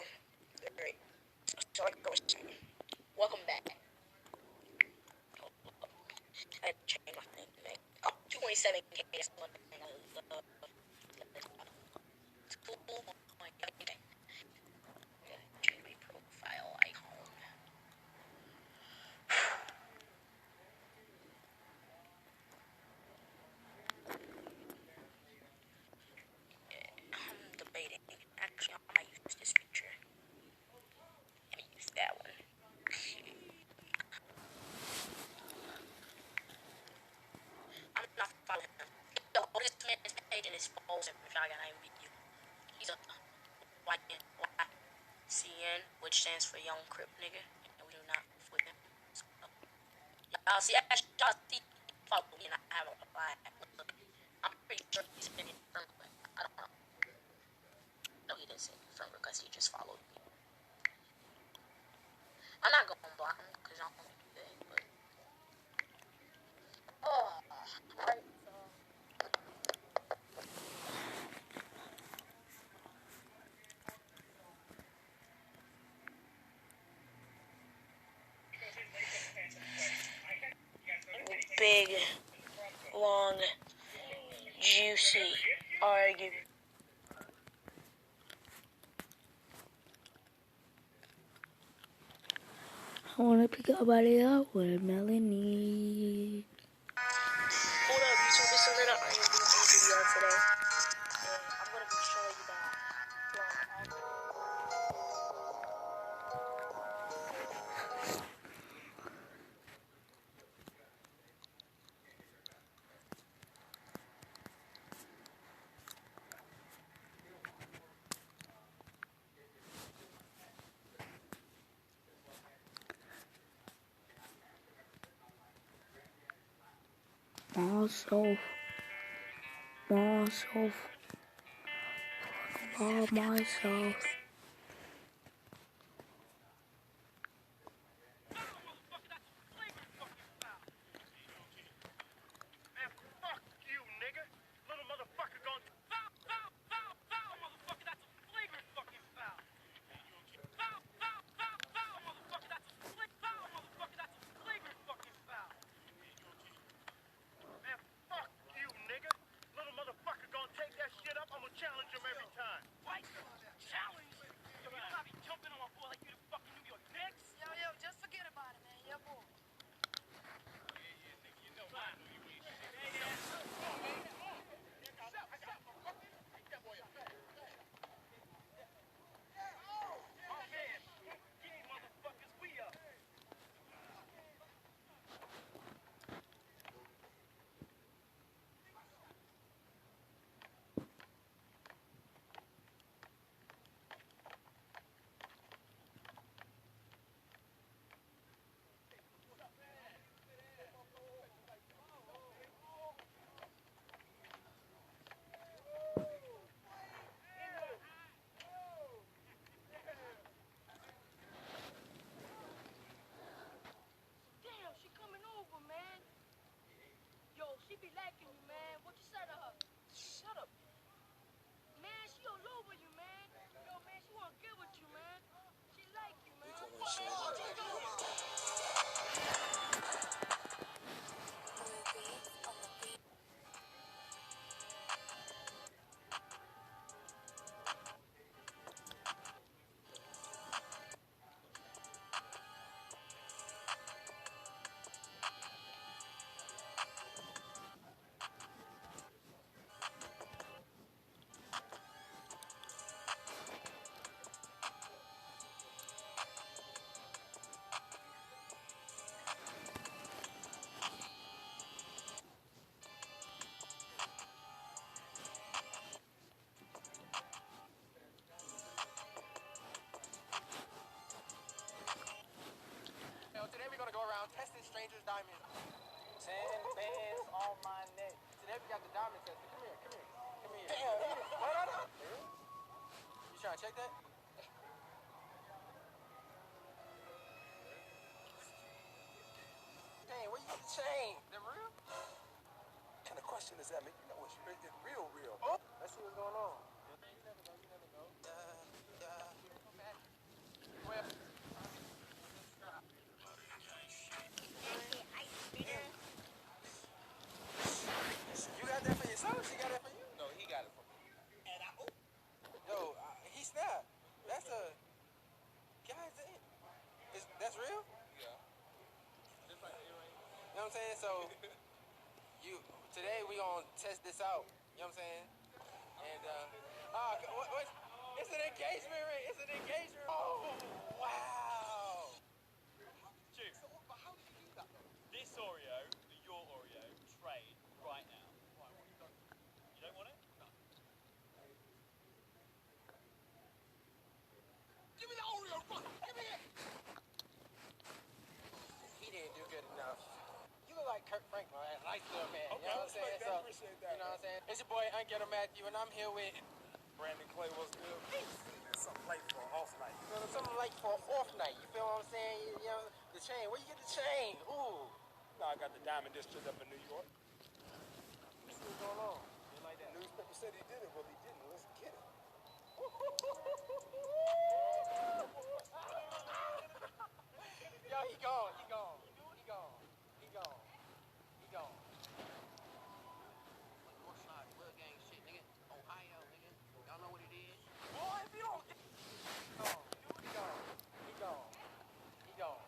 Alright, so like I was saying, welcome back. I had to change my thing, man. Oh, 2.7K, that's one thing I love. 2.7K. Change my profile icon. I'm debating. Actually, I might use this picture. Let me use that one. I'm not following him. Yo, this man's page and his photos and shotgun IMVU. He's a YCN, which stands for Young Crip Nigga, and we do not with him. So, y'all see, y'all see, follow me and I have a lie. Look, I'm pretty sure he's in it from, but I don't know. No, he didn't say from because he just followed me. I'm not going to block him because I don't want to do that, but. Oh, alright, so. Big, long, juicy argument. I wanna pick up body up with Melanie. Hold up, YouTube, this is another IMDb video today. And I'm gonna be showing you that Myself, about myself. Man, fuck you, nigga. Little motherfucker gon' foul, foul, foul, foul, motherfucker. That's a flagrant fucking foul. Foul, foul, foul, foul, motherfucker. That's a foul, motherfucker. That's a flagrant fucking foul. Man, fuck you, nigga. Little motherfucker gon' take that shit up. I'ma challenge him every time. What? Challenge? Yo, you don't gotta be jumping on my boy like you the fucking New York Knicks. Yo, just forget about it, man. Yo, boy. Damn, she coming over, man. Yo, she be liking you, man. What you say to her? Shut up. Man, she all over you, man. Yo, man, she wanna get with you, man. She like you, man. Today we're gonna go around testing strangers' diamonds. 10 bands on my neck. Today we got the diamond test. Come here. No. You trying to check that? Dang, where you get the chain? That real? What kind of question is that, man? You know it's real. Oh. Let's see what's going on. You never know. Yeah. know what I'm saying? So, today we gonna test this out. You know what I'm saying? And, what? It's an engagement ring. It's an engagement ring. Oh, wow. Dude, how did you do that, though? This Oreo for your Oreo, trade right now. Right, what have you done? You don't want it? No. Give me the Oreo, bro. Give me it. He didn't do good enough. You look like Kurt Franklin, a nice little man. Okay, You know what I'm saying? I appreciate that. You know what I'm saying? It's your boy, Unghetto Matthew, and I'm here with Brandon Clay, what's good? Something late for an off night. something like for an off night. You feel what I'm saying? You know, the chain. Where you get the chain? Ooh. No, I got the Diamond District up in New York. Let's see what's going on. You like that? Newspaper said he did it, well, he didn't. Let's get it. Yo, he gone. He gone. He gone. He gone. He gone. Northside Blood Gang shit, nigga. Ohio, nigga. Y'all know what it is? Boy, if you don't get... He gone. He gone. He gone. He gone.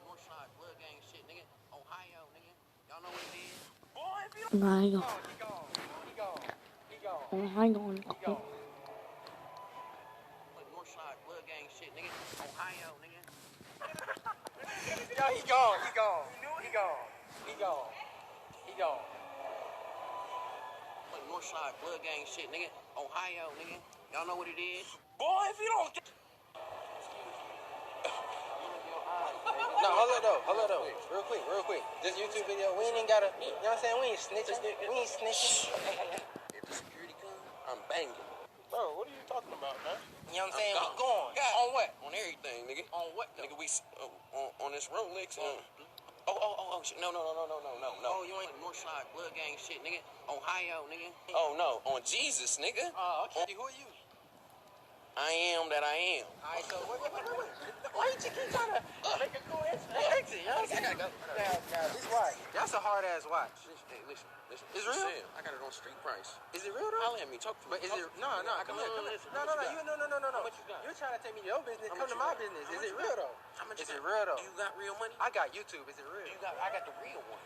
Northside Blood Gang shit, nigga. Ohio, nigga. Y'all know what it is? Boy, if you Nah, don't... he gone. He gone. He gone. He gone. Oh, hang on. He gone. Northside Blood Gang shit, nigga. Ohio, nigga. Yo, he gone. He gone. He gone. He gone. He gone. Northside Blood Gang shit, nigga. Ohio, nigga. Y'all know what it is? Boy, if you don't get... No, hold up though. Real quick. This YouTube video, we ain't even gotta, you know what I'm saying? We ain't snitching. If the security comes, I'm banging. Bro, what are you talking about, man? You know what I'm saying? We gone. going. God. On what? On everything, nigga. On what though? Nigga, we on this Rolex. Shit. No. Oh, you ain't... Northside Blood Gang shit, nigga. Ohio, nigga. Oh, no. On Jesus, nigga. Oh, okay. Who are you? I am that I am. Alright, so wait. Why you keep trying to make a cool exit? You know what I'm saying? I gotta go. Now, this watch. That's a hard ass watch. Hey, listen. It's real? I got it on street price. Is it real though? Holla at me. Talk to me. But is it... No. Come here. No. How much you got? You're trying to take me to your business. Come to my business. Is it real though? How much Is it real though? Do you got real money? I got YouTube. Is it real? I got the real one.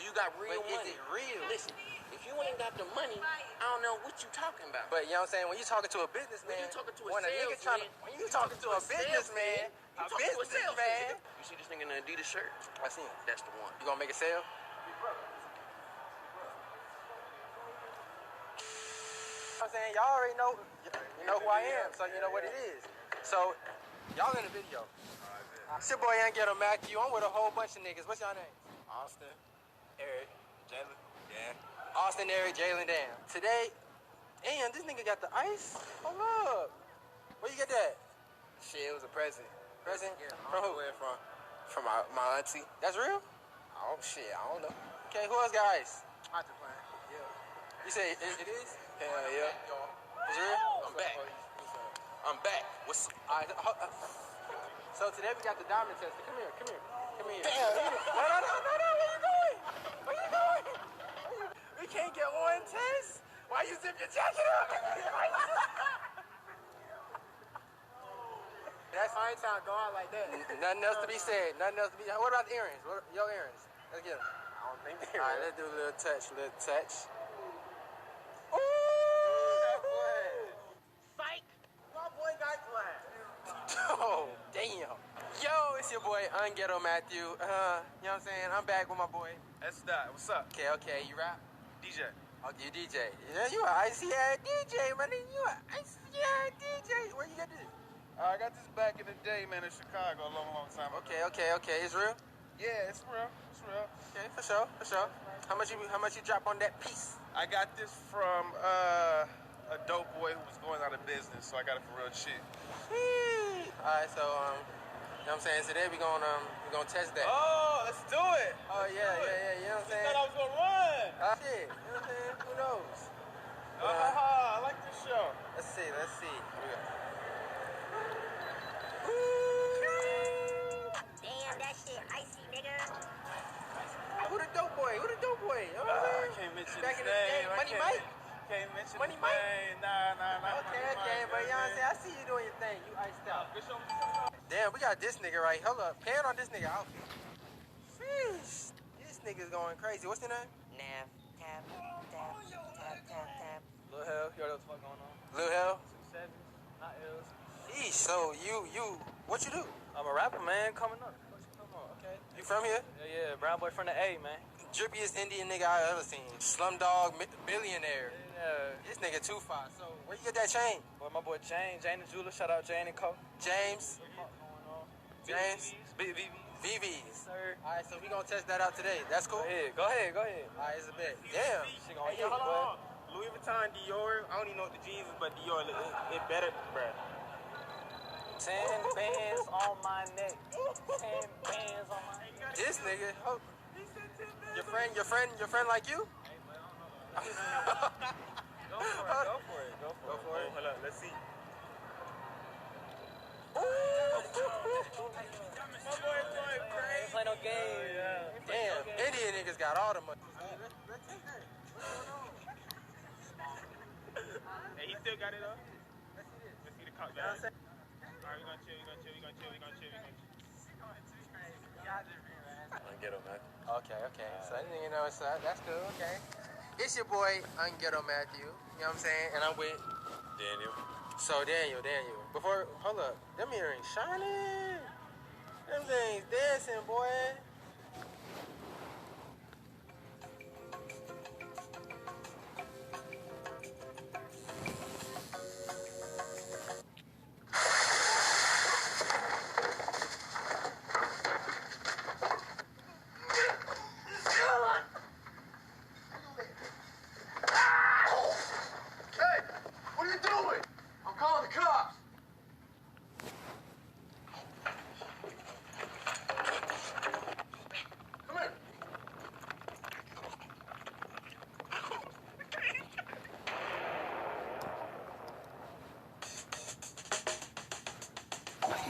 You got real But money. is it real? Listen, if you ain't got the money, I don't know what you talking about. But you know what I'm saying? When you talking to a businessman, When you talking to a when you talking to a businessman, You see this nigga in the Adidas shirt? I see him. That's the one. You gonna make a sale? I'm saying y'all already know, you know who I am, so you know what it is. So y'all in the video. It's your boy Unghetto Matthew. I'm with a whole bunch of niggas. What's y'all names? Austin, Eric, Jalen, Dan. Austin, Eric, Jalen, Dan. Today, damn, this nigga got the ice. Hold up. Where you get that? Shit, it was a present. Present? Yeah, From who? Where from? From my auntie. That's real? Oh shit, I don't know. Okay, who else got ice? I just playing. Yeah. You say it is? Hell yeah. It's real? I'm back. What's up? All right, so today we got the diamond tester. Come here. Damn. No, where you going? We can't get one test? Why you zip your jacket up? That's I ain't trying to go out like that. Nothing else to be said. What about the earrings? Your earrings? Let's get them. I don't think they're All right, let's do a little touch. Ooh! Psych! My boy got class. Oh, damn. Yo, it's your boy Unghetto Matthew. You know what I'm saying? I'm back with my boy. That's that. What's up? Okay. You rap? DJ. Oh, you DJ. Yeah, you an icy ass DJ, man. You an icy ass DJ. Where you get this? I got this back in the day, man, in Chicago a long time ago. Okay. It's real? Yeah, it's real. Okay, for sure. How much you drop on that piece? I got this from a dope boy who was going out of business, so I got it for real cheap. Alright, so you know what I'm saying? Today we gonna test that. Oh, let's do it. Oh yeah, you know what I'm saying? I thought I was gonna run. Shit, you know what I'm saying? Who knows? I like this show. Let's see. Damn, that shit icy, nigga. Who the dope boy? You know what I'm I saying? can't mention Back his in the day, name. Money Mike? Can't mention Money his Mike? name. Nah. Okay, but you know what I'm saying? I see you doing your thing. You iced out. Damn, we got this nigga right. Hold up. Pan on this nigga outfit. Sheesh. This nigga's going crazy. What's your name? Nav, tap, tap, tap, tap, tap. Lil Hell. You already know what the fuck going on. Lil Hell? 7, not L's. Sheesh. So what you do? I'm a rapper, man, coming up. Come on, okay. You from here? Yeah, brown boy from the A, man. Drippiest Indian nigga I ever seen. Slumdog Billionaire. Yeah. This nigga 2-5. So where you get that chain? Boy, my boy Jane the jeweler. Shout out Jane and Co. James. What the fuck going on? James. Big VVs. VVs. Sir. All right, so we gonna test that out today. That's cool? Go ahead. All right, it's a bet. Damn. She gonna hit, Hold boy. on. Louis Vuitton, Dior. I don't even know what the jeans is, but Dior, it better, bruh. 10 bands on my neck. 10 bands on my neck. This nigga. Oh. Your friend like you? Go for it. Hold up, let's see. My boy going crazy. Ain't play no game. Damn, Indian niggas got all the money. Hey, he still got it up? Let's see the cock down. Alright, we gonna chill. Unghetto Matthew. Okay. So you know, so that's cool. Okay. It's your boy Unghetto Matthew. You know what I'm saying? And I'm with Daniel. So Daniel. Hold up. Them earrings shining. Them things dancing, boy.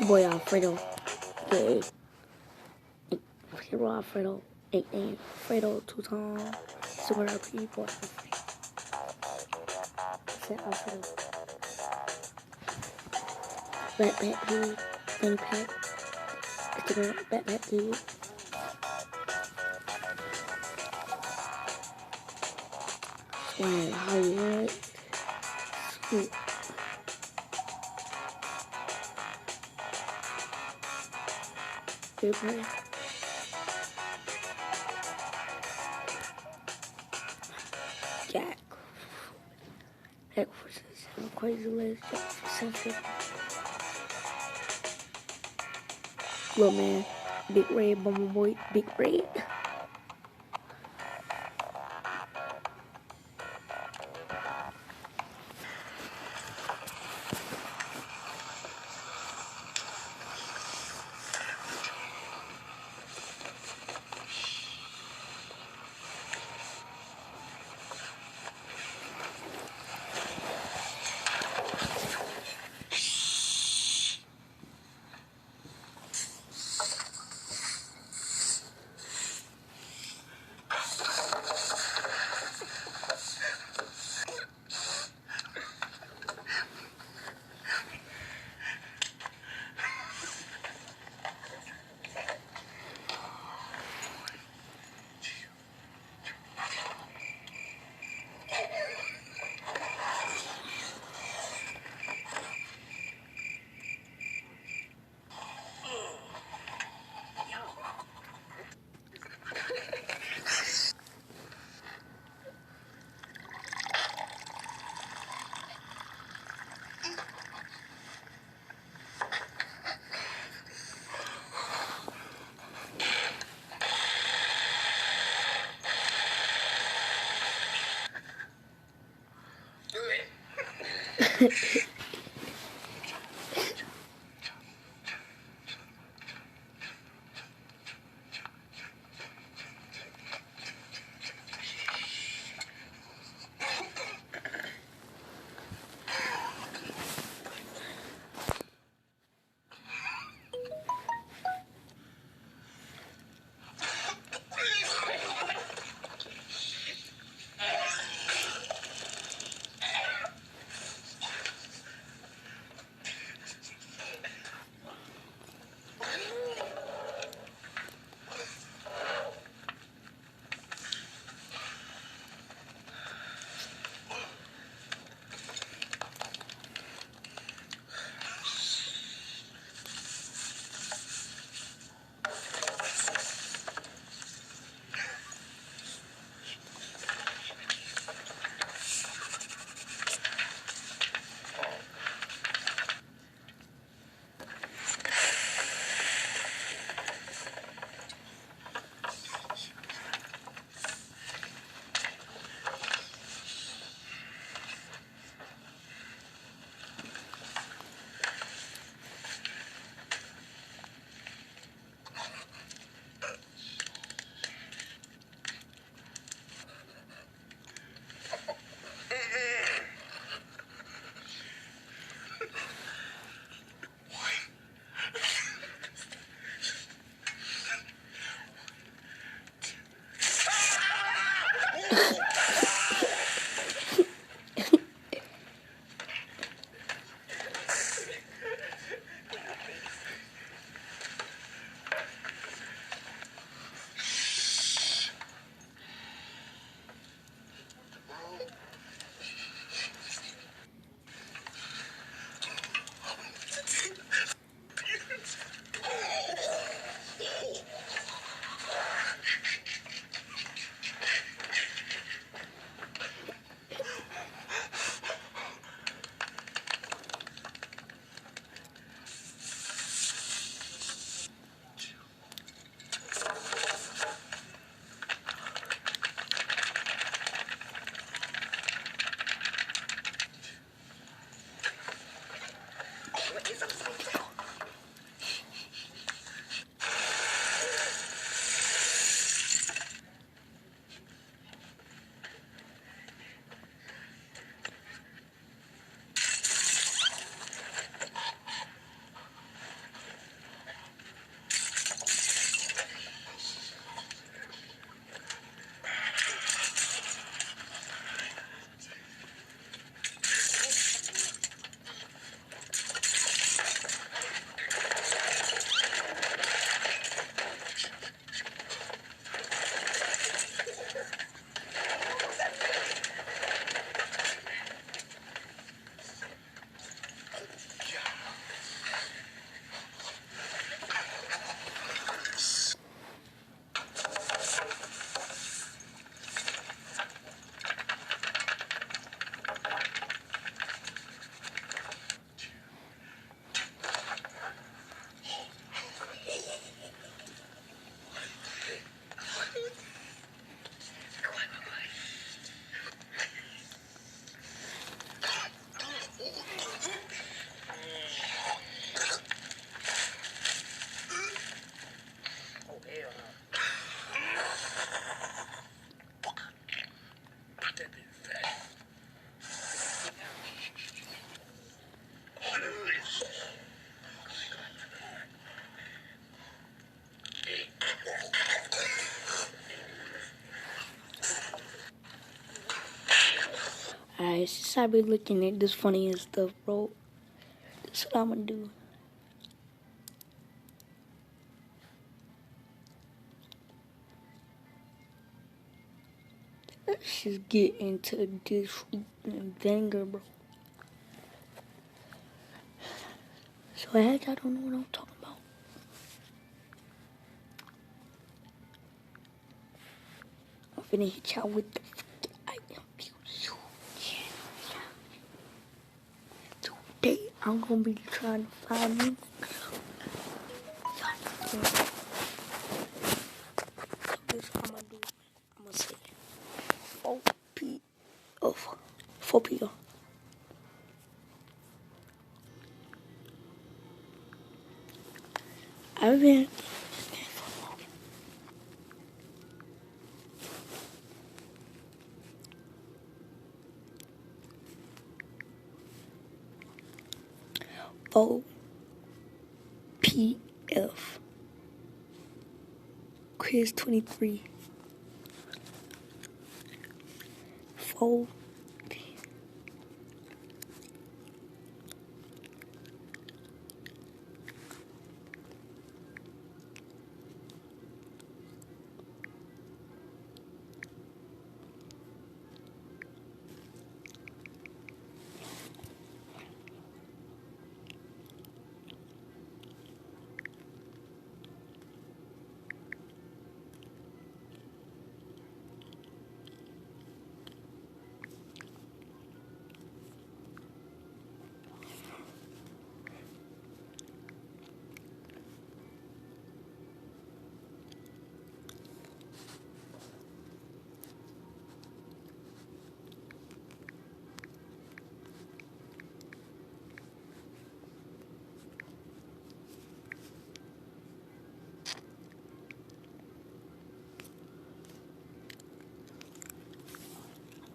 Boy Alfredo. Yeah. Hero Alfredo. 8 Alfredo 2 times. Super RP boy Alfredo. Backpack dude. Fanny pack. Instagram backpack dude. Swag Hollywood. Scoop. Good boy. Jack. Heck forces. Crazy list. Central. Little man. Big Red. Bumbleboy. Big Red. since I be looking at this funny and stuff, bro, that's what I'm gonna do. Let's just get into this banger, bro. So I don't know what I'm talking about. I'm finna hit y'all with the today I'm gonna be trying to find me. So this I'm gonna do. I'm gonna say 4P of 4P of. I've been 4PF Chris 23 4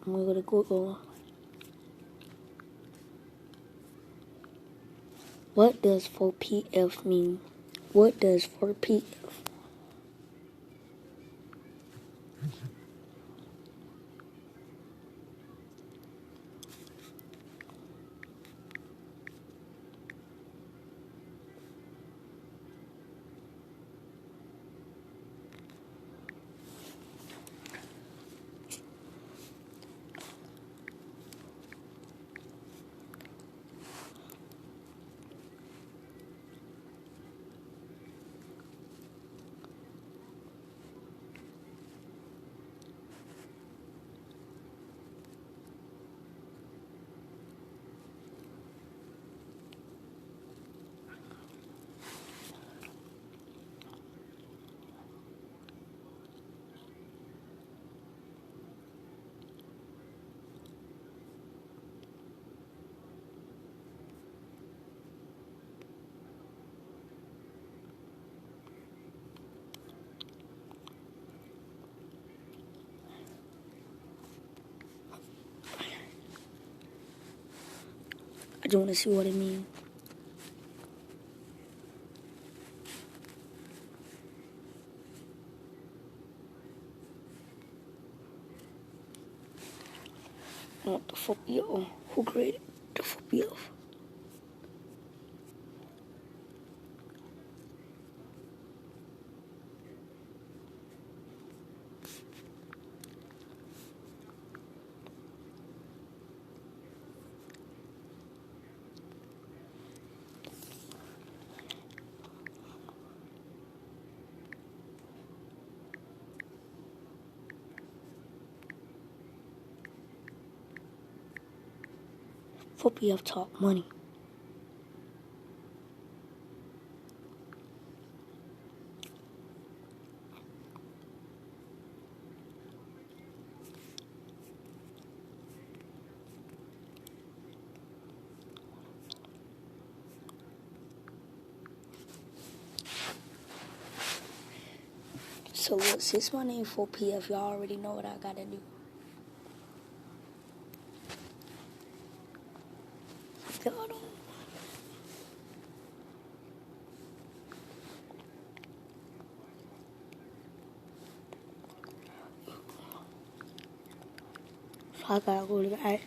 I'm gonna go. What does 4PF mean? What does 4PF? I just want to see what it means. What the 4PF? Who created the 4PF? For PF talk money. So since my name 4PF, y'all already know what I gotta do. Y'all don't. So I gotta go to that.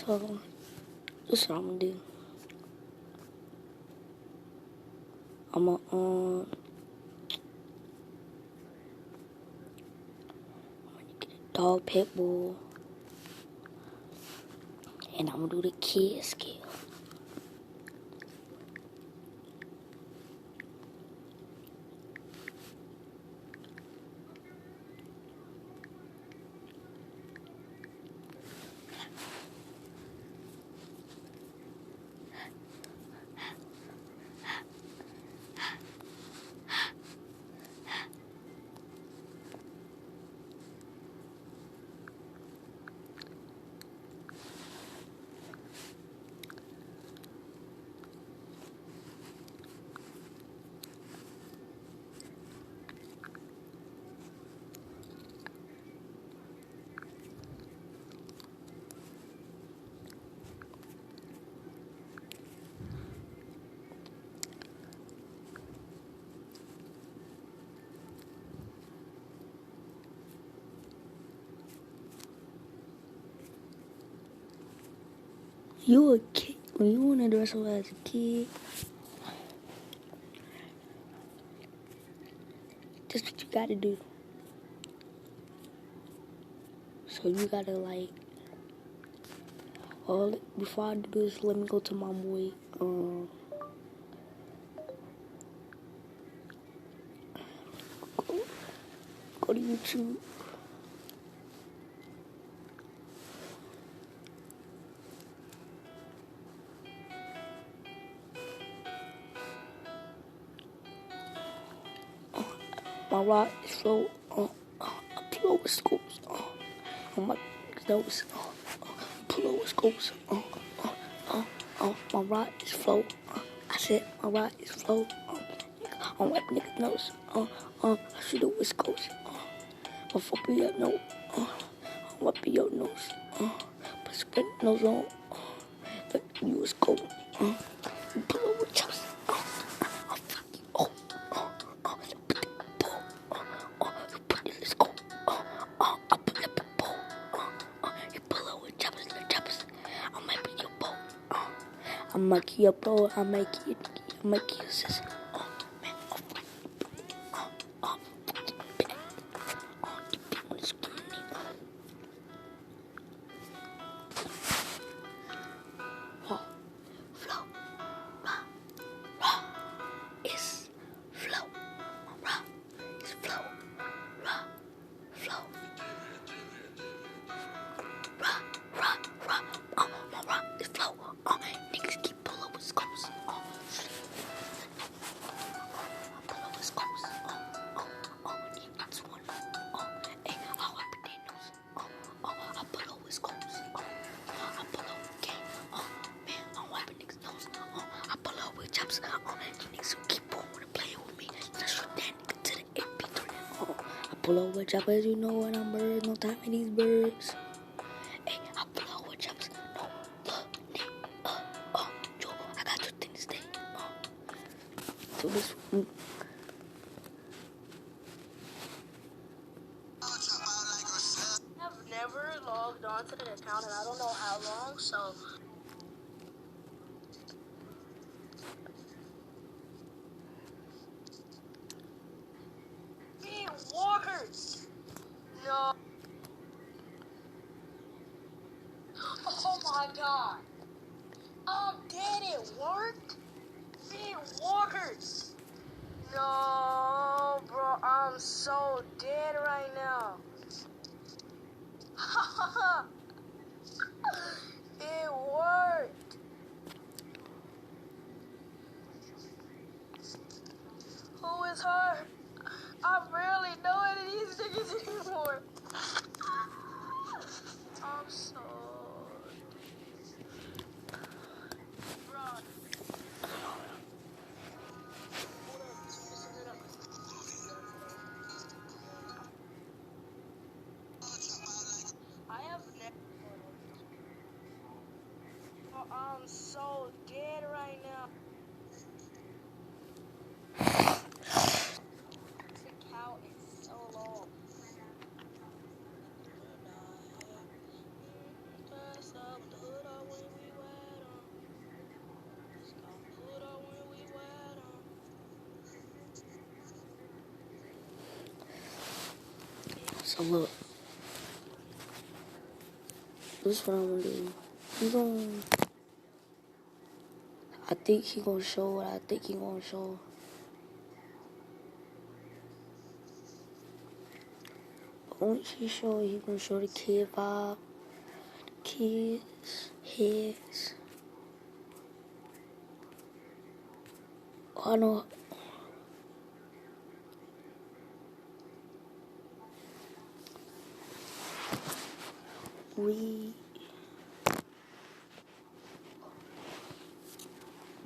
So, this is what I'm gonna do. I'm gonna get a dog pit bull, and I'm gonna do the kid scale. You a kid when you wanna dress up as a kid. That's what you gotta do. So you gotta like. Before I do this, let me go to my boy. Go to YouTube. My rod is flow. Pull over scopes. My nose. Pull over scopes. My rod is flow. I said my rod is flow. I'm wiping niggas' nose. I shoot it with scopes. I'm fucking your nose. I'm wiping your nose. Put spray nose on. Let you a scope. Pull over chops. I'll fuck you. You put in the scope. I put up a pole. You pull over choppers. I might be your boat. I might keep your bro. I might keep your sis. Man, niggas keep pull over scopes. Pull over scopes. That's one. Hey, I wipe their nose. I pull over scopes. I pull over game. Man, I'm wiping niggas' nose. I pull over chops. You niggas who keep on wanna play with me. Just shoot that nigga to the MP3. I pull over choppers. You know what I'm birds. No time for these birds. Hey, I pull over choppers. No, Joe, I got your thing to stay. So this one. I've never logged on to the account and I don't know how long, so being walkers. No. Oh my god. I'm dead at work. Being walkers. No, bro, I'm so dead right now. It worked. Who is her? I barely know any of these niggas anymore. I'm so... Bro. I have never... I'm so dead right now. The cow is so long. So look, this is what I'm gonna do. I think he gonna show what I think he gonna show. Once he show it, he gonna show the kid vibe, kids, heads. Oh, I know. We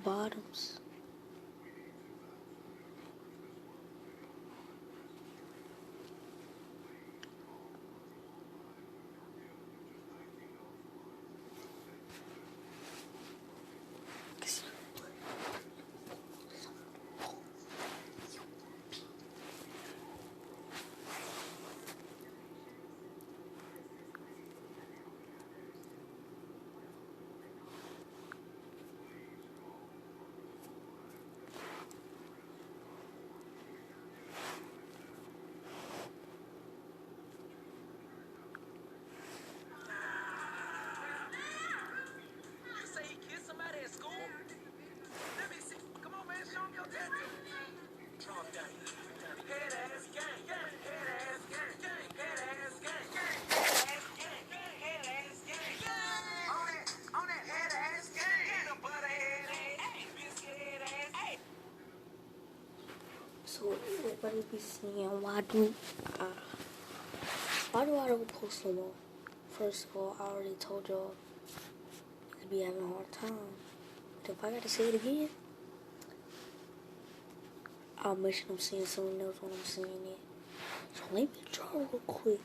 bottoms. You say he kissed somebody at school? Let me see. Come on, man, show him your tattoo. Trump gang. Head ass gang. Head ass gang. Head ass gang. Head ass gang. Head ass gang. On that head ass gang. The butter head ass. Biscuit head ass. So everybody be saying, why do I don't post no more? First of all, I already told y'all I be having a hard time. But if I gotta say it again, I'll mention I'm seeing someone else when I'm seeing it. So let me draw real quick.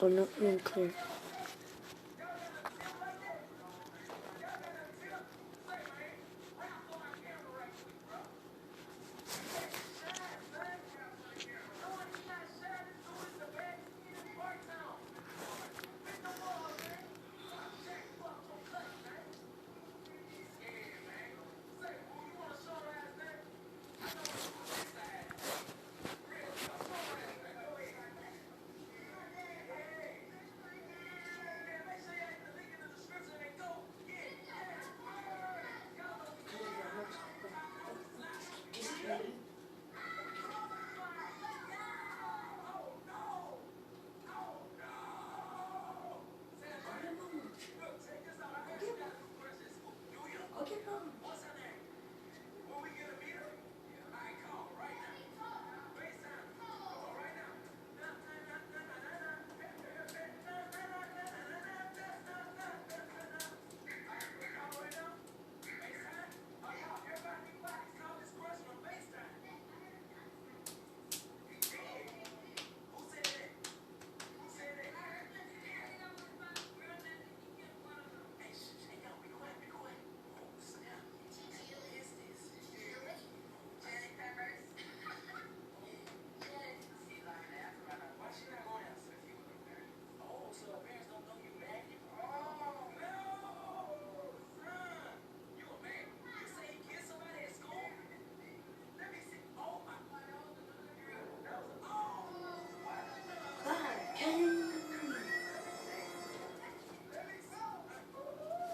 Oh no, clear.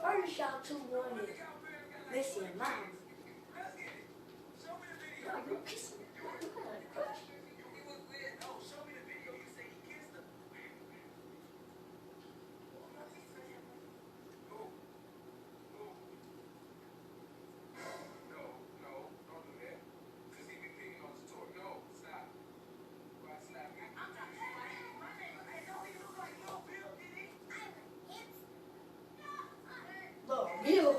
First y'all two wanted Missy and Mom. Are you kissing? You got a crush? Look, real.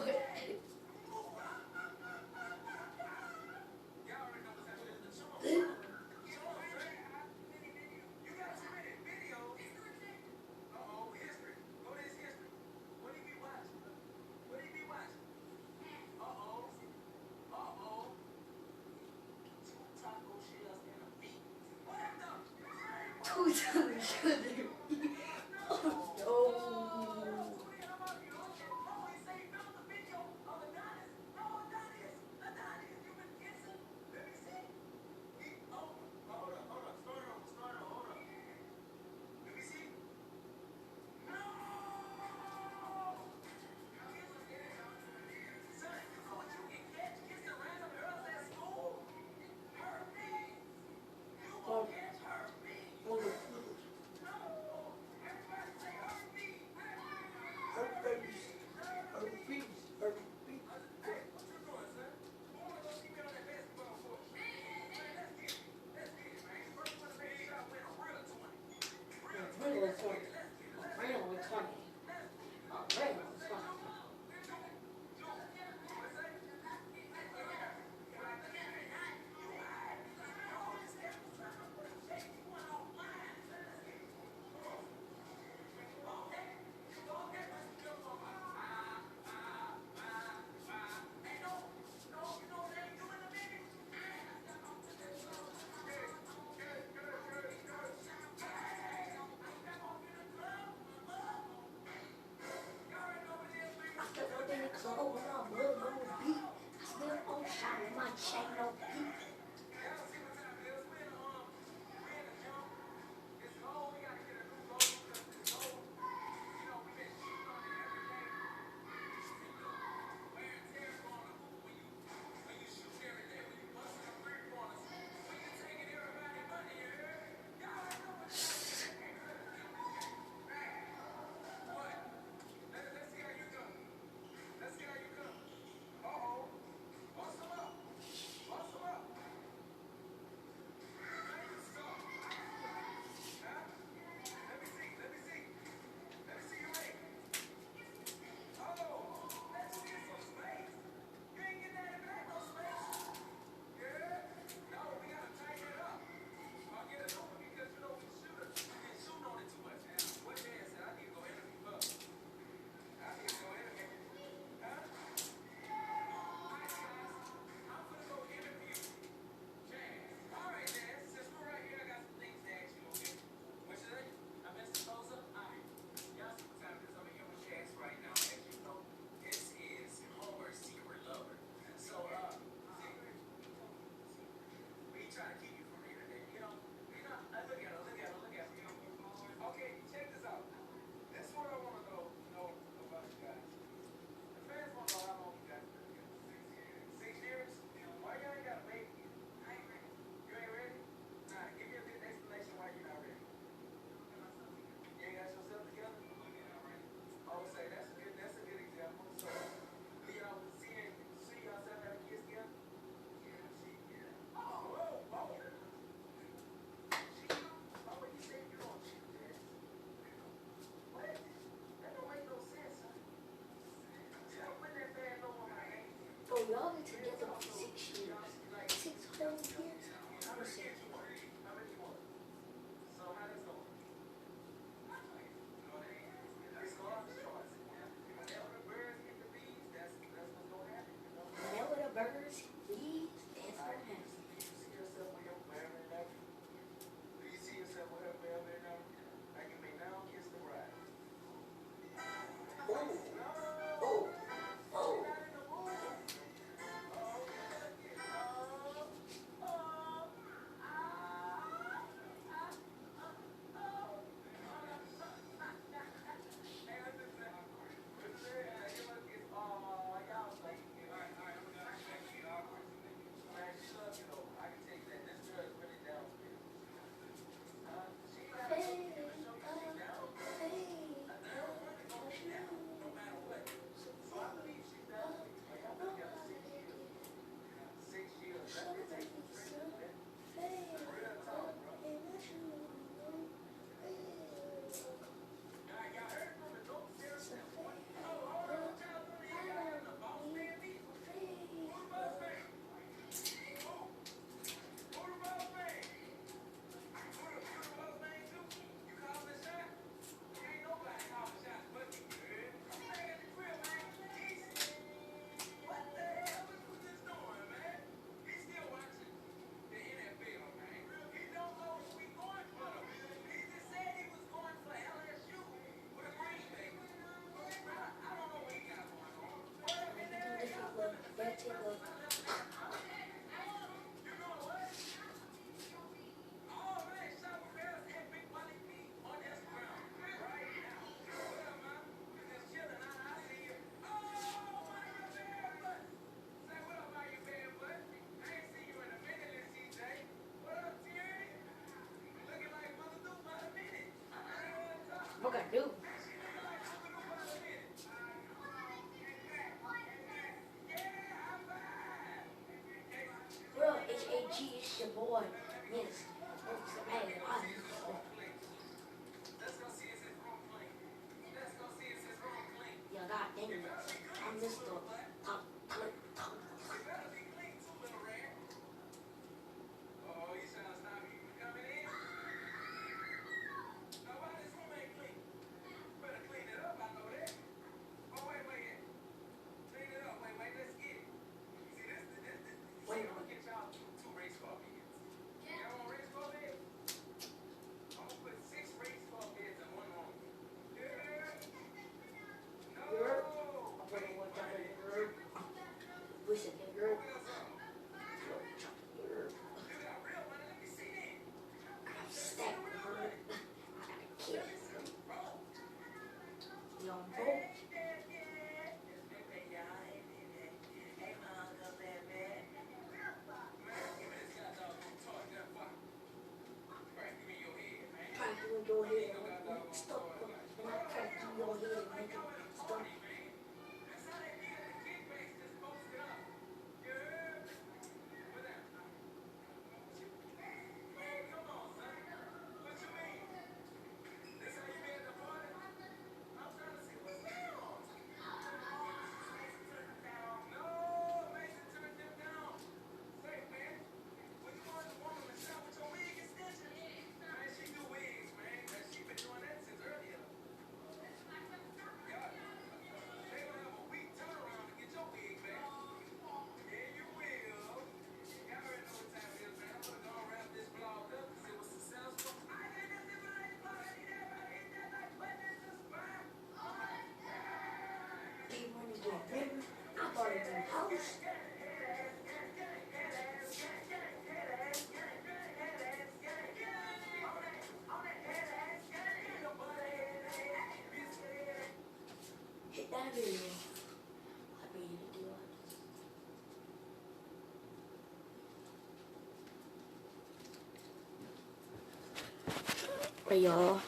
Right, y'all.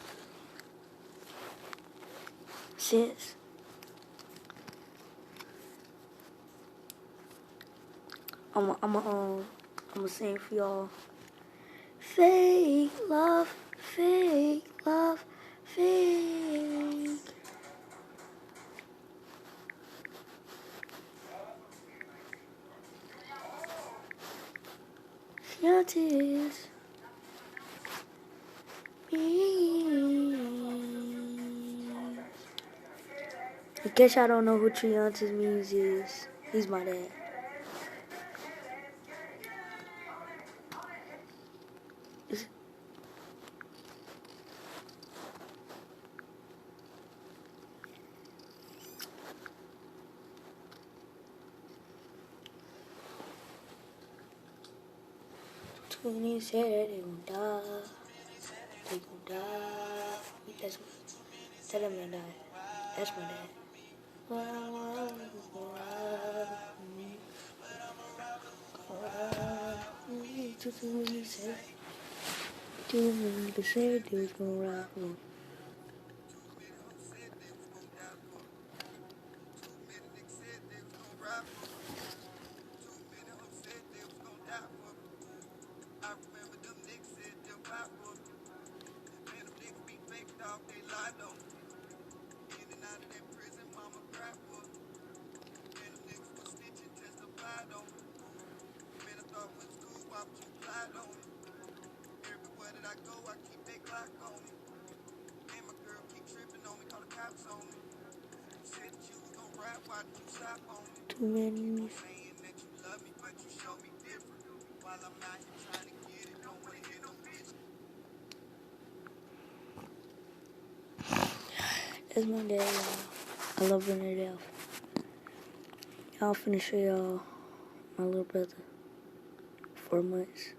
Since I'm sing for y'all. Fake love, fake love, fake. Chances. In case I don't know who Triantis means is, he's my dad. When he said they gon' die, they gon' die. Tell him to die. That's my dad. He said, two niggas said they was gonna ride for him. Too many. That's my dad, y'all. I love him to death. Y'all finna show y'all my little brother. 4 months.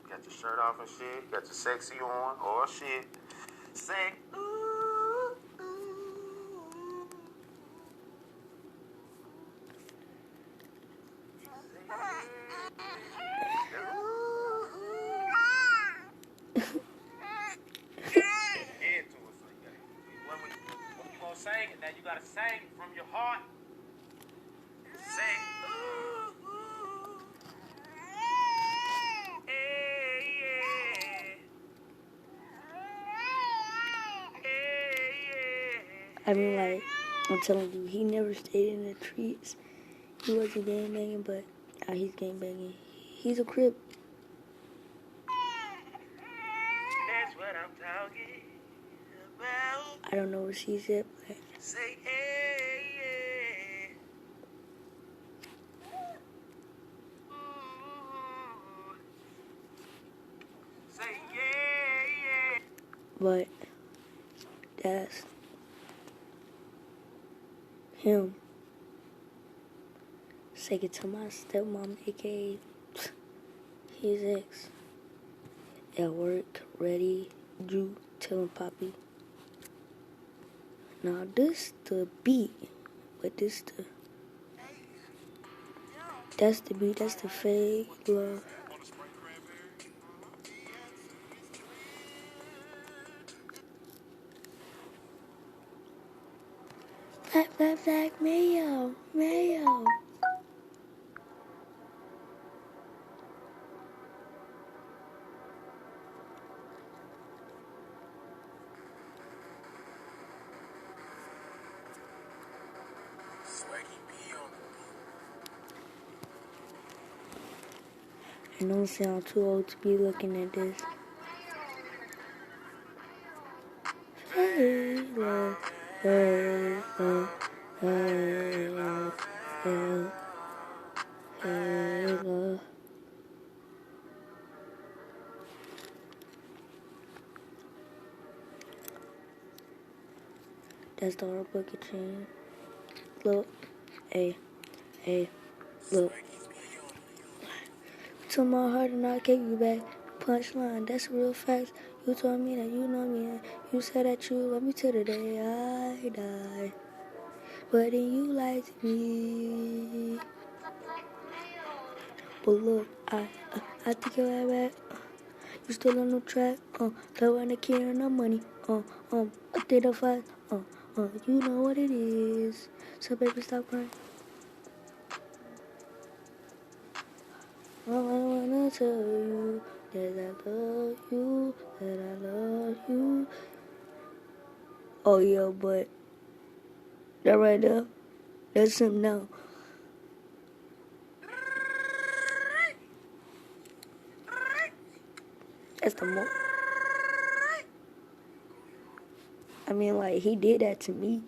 Got your shirt off and shit. Got your sexy on or shit. Say, ooh, ooh. When you gonna sing it, now you gotta sing from your heart. Sing. Ooh, ooh. Hey, yeah. I mean, like, I'm telling you, he never stayed in the streets. He wasn't gangbanging, but now he's gangbanging. He's a Crip. That's what I'm talking about. I don't know where she's at, but Say, hey, yeah. Ooh. Say, yeah, yeah. but that's him. Say it to my stepmom, aka his ex. At work, ready, Drew, telling Poppy. Now this the beat, but that's the beat, that's the fake love. Black, black, black, mayo, mayo. I don't sound too old to be looking at this. Hey, love, hey, love, hey, love, hey, hey, love. That's the hard bucket chain. Look, hey, look. To my heart and I gave you back. Punchline, that's a real fact. You told me that you know me, and you said that you love me till the day I die. But then you lied to me. But look, I think you're right back. You still on the track, love and the care and the money, I did a fight, you know what it is. So baby, stop crying. All I wanna tell you that I love you, that I love you. Oh yeah, but that right there, that's him now. That's the more. I mean, like, he did that to me,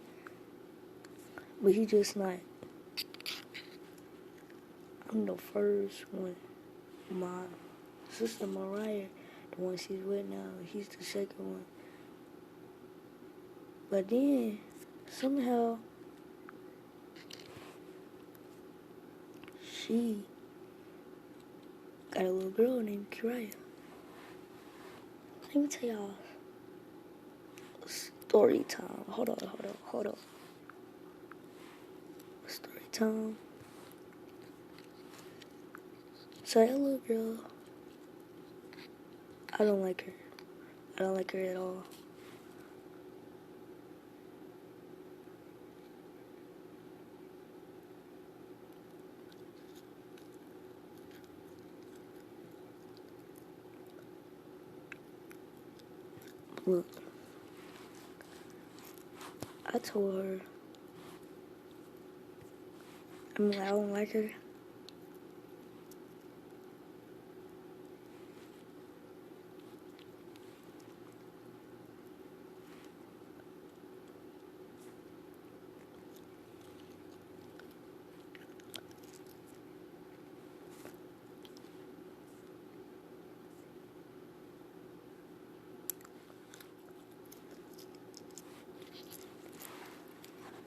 but he just like, I'm the first one. My sister Mariah, the one she's with now, he's the second one. But then, somehow, she got a little girl named Kiraya. Let me tell y'all story time. Hold on. Story time. So that little girl, I don't like her. I don't like her at all. Look, I told her, I don't like her.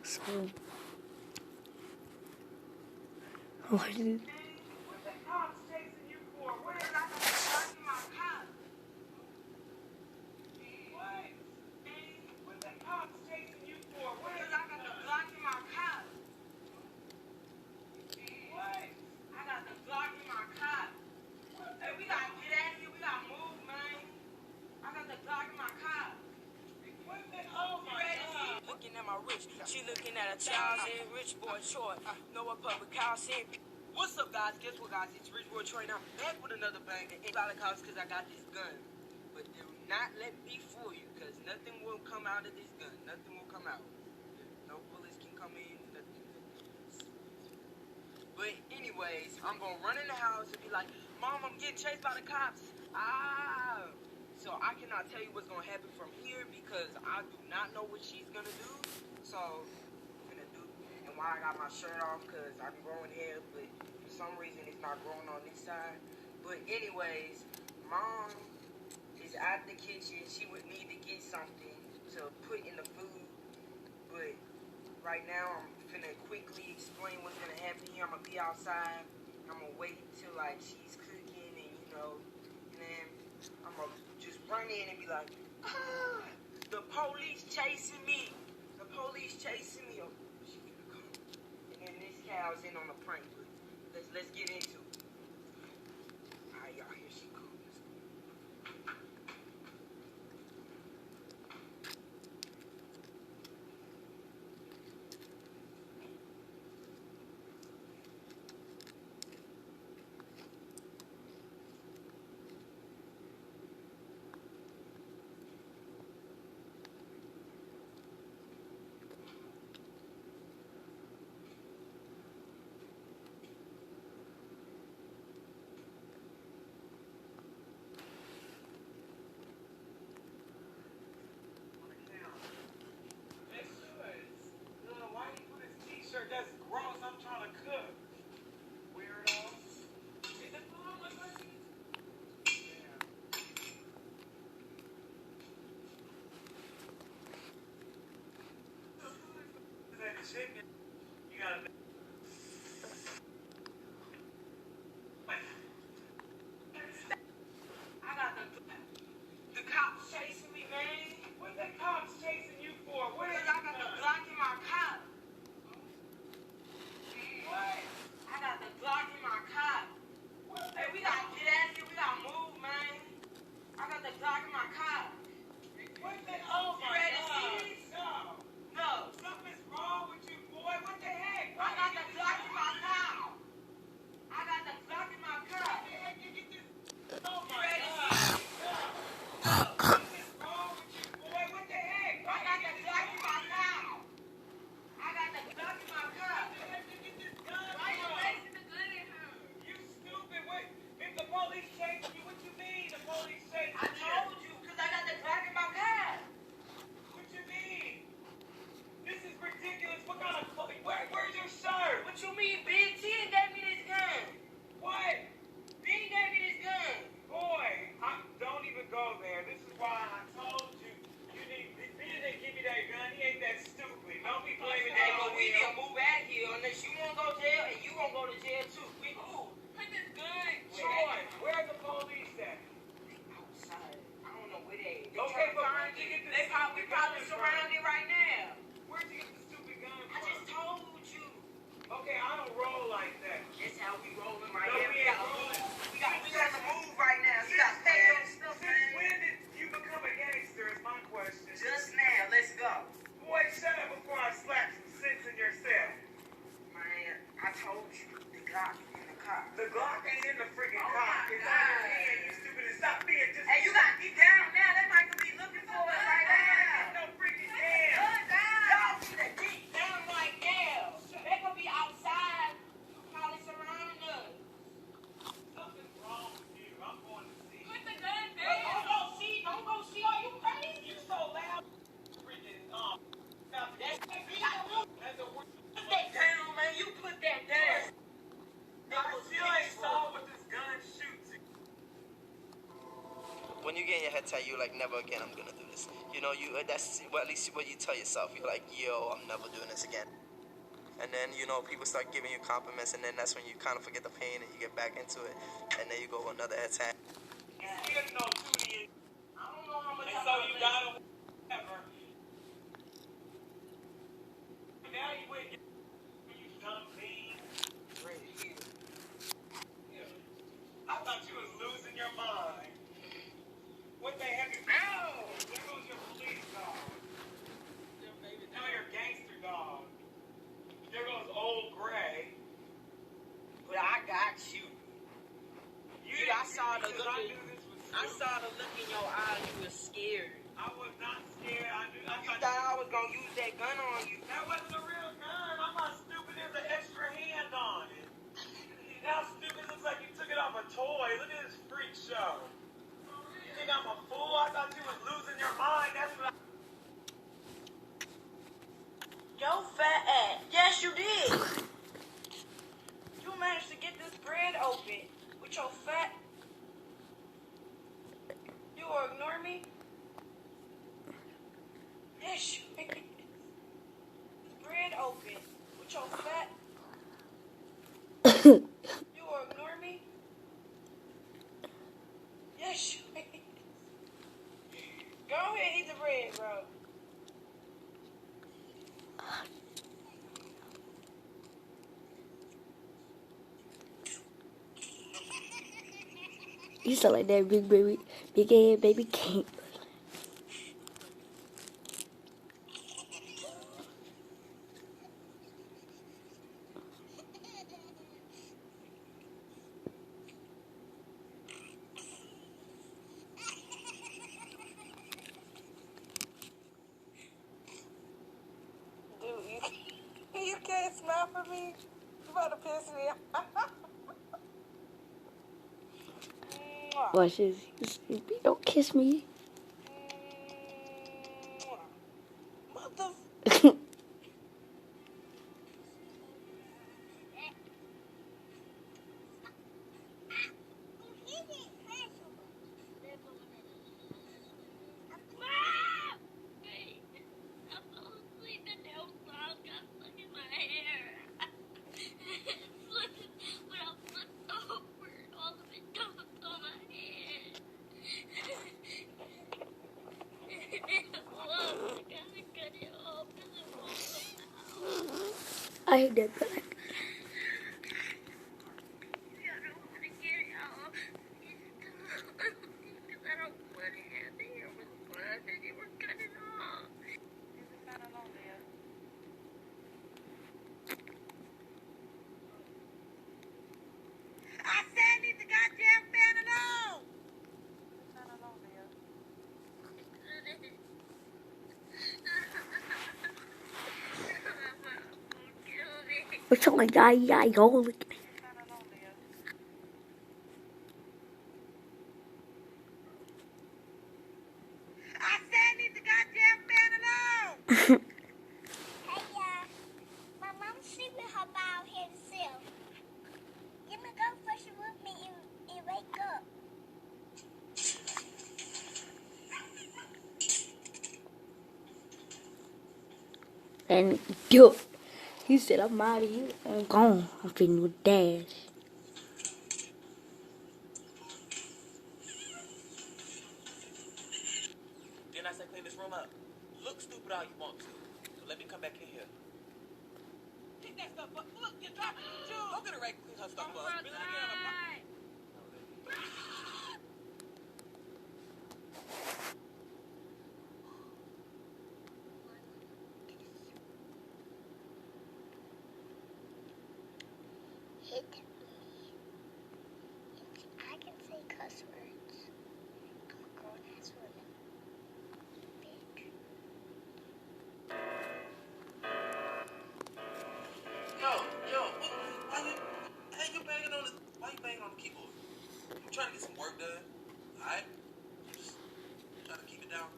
So, what did She looking at a child saying rich boy short. Know what public house saying. What's up, guys? Guess what, guys? It's Rich Boy Troy, and I'm back with another bang. And $8 house because I got this gun. But do not let me fool you, because nothing will come out of this gun. Nothing will come out. No bullets can come in. Nothing. But anyways, I'm gonna run in the house and be like, Mom, I'm getting chased by the cops. So I cannot tell you what's gonna happen from here because I do not know what she's gonna do. So I'm gonna do, and why I got my shirt off, because I'm growing hair, but for some reason it's not growing on this side. But anyways, Mom is at the kitchen. She would need to get something to put in the food, but right now I'm finna quickly explain what's gonna happen here. I'm gonna be outside. I'm gonna wait till like she's cooking, and and then I'm gonna just run in and be like, the police chasing me. The police chasing me. Oh, she finna come. And then this cow's in on the prank. But let's get into it. Alright, y'all, here she comes. That's gross. I'm trying to cook. Weirdo. Is it food? What's that? Yeah. Chicken. You gotta. I got When you get in your head tight, you're like, never again, I'm gonna do this. You know, that's well, at least what you tell yourself. You're like, yo, I'm never doing this again. And then, you know, people start giving you compliments, and then that's when you kind of forget the pain and you get back into it. And then you go another attack. I saw the look in your eyes. You were scared. I was not scared. You thought I was gonna use that gun on you. That wasn't a real gun. I'm not stupid. There's an extra hand on it. How stupid? Looks like you took it off a toy. Look at this freak show. You think I'm a fool? I thought you was losing your mind. That's what I... Yo, fat ass. Yes, you did. You managed to get this bread open with your fat... You will ignore me? Yes, you did. This bread open with your fat... You will ignore me? Yes, you did. Go ahead, eat the bread, bro. You sound like that big head baby king. Dude, you can't smile for me? You about to piss me off. Watch this. Don't kiss me. Mother... I hate that black. I said leave the goddamn fan alone! Turn it on, Leah. What's on my eye, go look at me. I said leave the goddamn man alone! Hey, my mom's sleeping her out here herself. Give me go brush with me and wake up. And yo, he said, I'm out of here. I'm gone. I'm feeding with Dash. Didn't I say clean this room up? Look stupid all you want to, but let me come back in here. Pick that stuff up. Look, you're dropping your shoes. Go get her right, clean her stuff up. Spill it again on the Hit me. I can say cuss words. I'm a grown-ass woman. Bitch. Why you banging on the keyboard? I'm trying to get some work done. Alright? Just try to keep it down.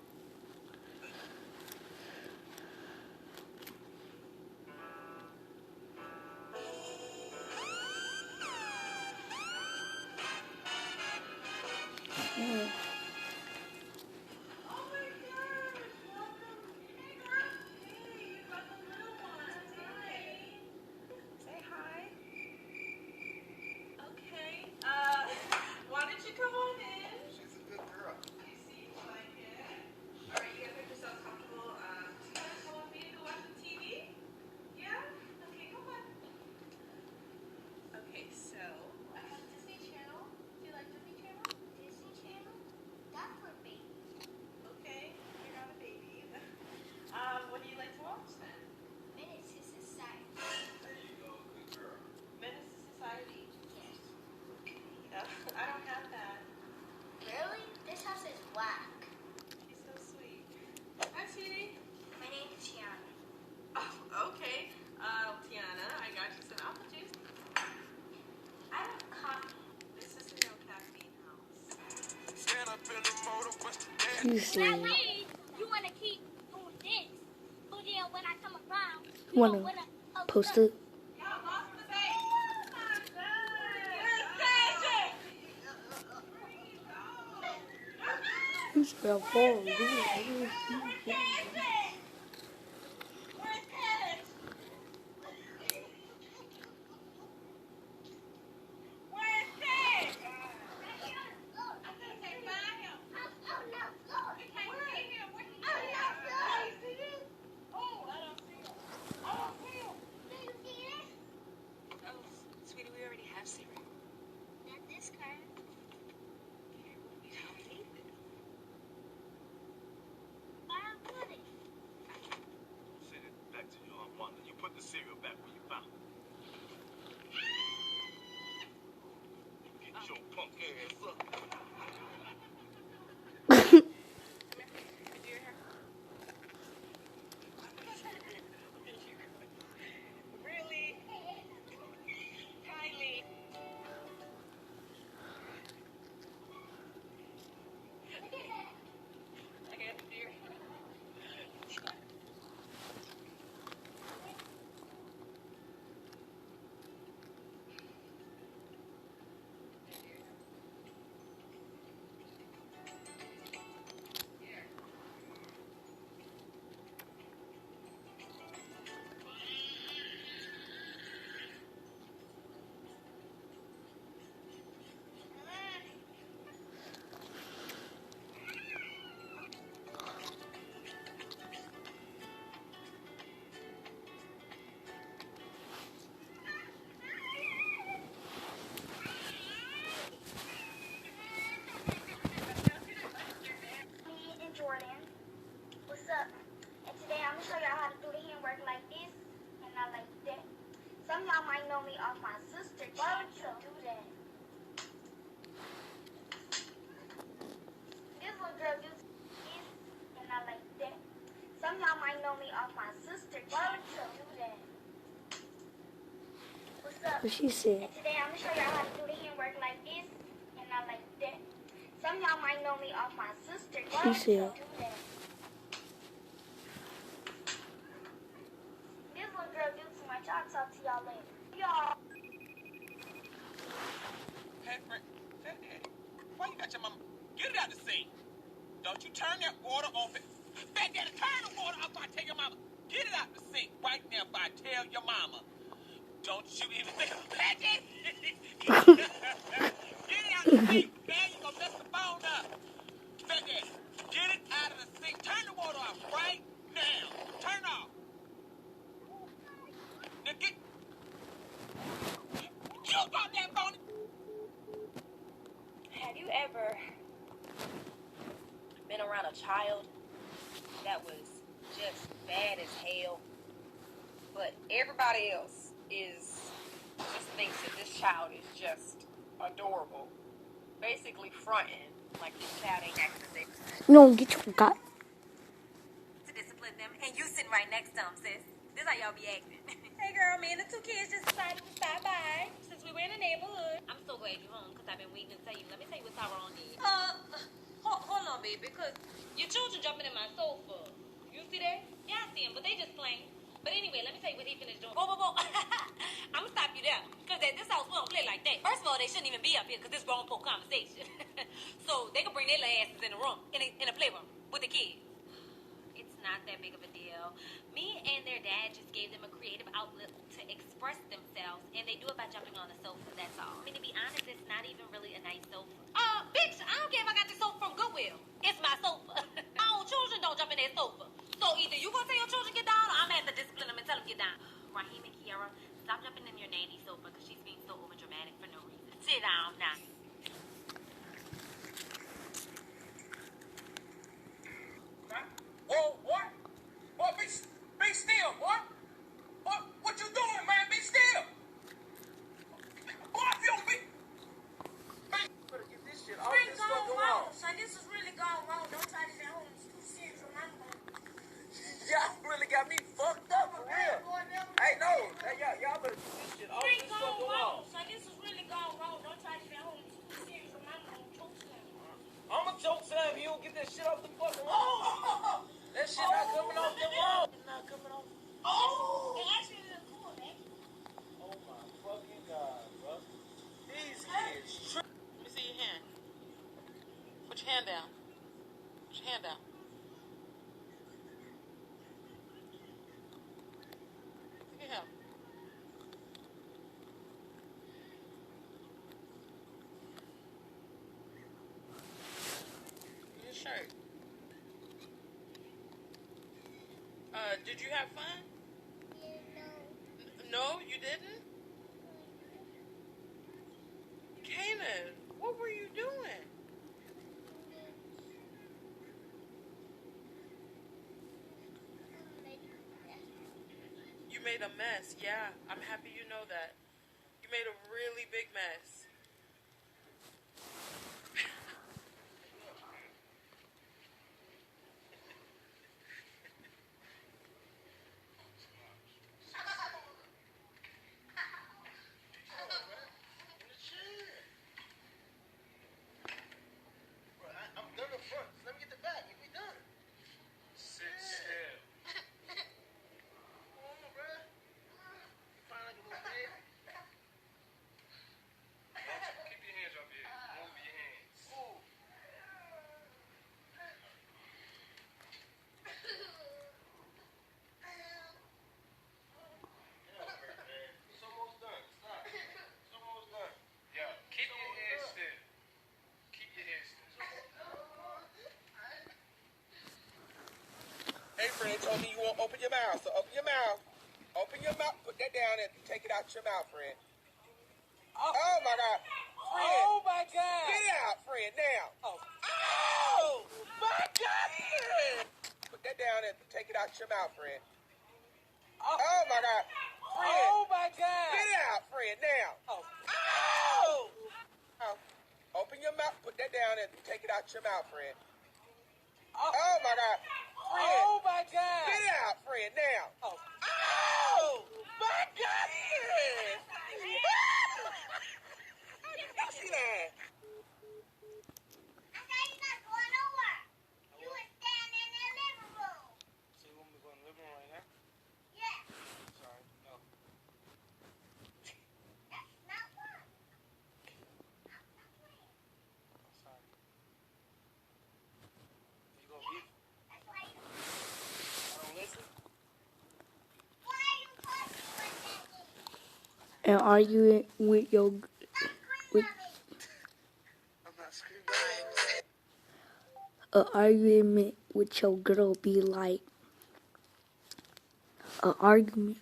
Say hi. Okay. Why don't you come on in? She's a good girl. You seem like it. All right, you guys make yourselves comfortable. Do you guys come with me to go watch the TV? Yeah? Okay, come on. Okay, so Disney Channel. Do you like Disney Channel? Disney Channel? That's for babies. Okay, you're not a baby. What do you like to watch then? Menace to Society. There you go, good girl. Menace to Society. Yes. I don't have that. Really? This house is whack. She's so sweet. Hi, sweetie. My name is Tiana. Oh, okay. Tiana, I got you some apple juice. I want coffee. This is a no caffeine house. Stand up in the motor, bust the dance. You see, That means you want to keep doing this. So then when I come around, you wanna know, when I post it? Y'all lost the bait. You spell forward. Sweetie, we already have cereal. Not this kind. You don't need it. I put it. Send it back to you on one. You put the cereal back where you found it. Get your punk ass up. Really? Kylie. I got to do your hair. What she said. And today I'm going to show y'all how to do the handwork like this and not like that. Some of y'all might know me off my sister. She said. This little girl do too much. I'll talk to y'all later. Y'all. Hey, Fred, why you got your mama? Get it out the sink. Don't you turn that water off. Fat Daddy, turn the water off. I tell your mama. Get it out the sink right now. If I tell your mama. Don't you even think of Fat Daddy. Get it out the sink. Now you gonna mess the phone up. Fat Daddy, get it out of the sink. Turn the water off right now. Turn off. Now get. You got that phone. Have you ever been around a child that was just bad as hell, but everybody else just thinks that this child is just adorable, basically fronting like this child ain't acting No, get your god. to discipline them, and you sitting right next to them, sis. This how y'all be acting. Hey girl, me and the two kids just decided to stop by since we were in the neighborhood. I'm so glad you're home because I've been waiting to tell you. Let me tell you what Tyrone did. Hold on, baby, because Your children jumping in my sofa. You see that? Yeah, I see them, but they just playing. But anyway, let me tell you what he finished doing. Whoa. I'm gonna stop you there. Because at this house, we don't play like that. First of all, they shouldn't even be up here because this grown folk conversation. So they can bring their little asses in the room, in a playroom with the kids. It's not that big of a deal. Me and their dad just gave them a creative outlet to express themselves, and they do it by jumping on the sofa, that's all. I mean, to be honest, it's not even really a nice sofa. Bitch, I don't care if I got this sofa from Goodwill. It's my sofa. My own children don't jump in their sofa. So either you gonna tell your children get down, or I'm gonna have to discipline them and tell them get down. Raheem and Kiara, stop jumping in your nanny sofa because she's being so overdramatic for no reason. Sit down now. Whoa, what? Boy, be still, boy. What you doing, man? Be still. Boy, if you don't be... Better get this shit off this fucking wall. Son, this is really gone wrong. Don't try this at home. It's too serious for my home. Y'all really got me fucked up, for real. Hey, no. Hey, y'all better get this shit off this fucking wall. Son, this is really gone wrong. Don't try this at home. It's too serious for my home. Choke slam. I'ma choke slam you. Get that shit off the fucking wall. That shit not coming off the wall. It's not coming off. It actually is cool, man. Oh my fucking God, bro. These kids. Let me see your hand. Put your hand down. Put your hand down. Look at him. Your shirt. Did you have fun? No, you didn't? Kanan, what were you doing? You made a mess, yeah. I'm happy you know that. You made a really big mess. I'm done up front. Let me get the back. We done. Sit still. Come on, bro. Find like a little bit. Keep your hands up here. Move your hands. Move. It's almost done. Stop. It's almost done. Yo, keep your head still. Keep your head still. Hey, friend, told me you won't open your mouth, so open your mouth. Open your mouth. Put that down and take it out your mouth, friend. Oh my God. Friend. Oh my God. Get it out, friend, now. Oh my God. Put that down and take it out your mouth, friend. Oh my God. Friend. Oh my God. Get it out, friend, now. Open your mouth. Put that down and take it out your mouth, friend. Oh my God. Friend. Oh my God. Get it out, friend, now. Oh my God. lying. I said you're not going nowhere. You were standing in the living room. So you want me to go in the living room right now? Yeah. Sorry, no. That's not fun. I'm sorry. You gonna beat? That's why you. I don't listen. Why are you talking like that? And arguing with your with I'm not screaming. a argument with your girl be like a argument.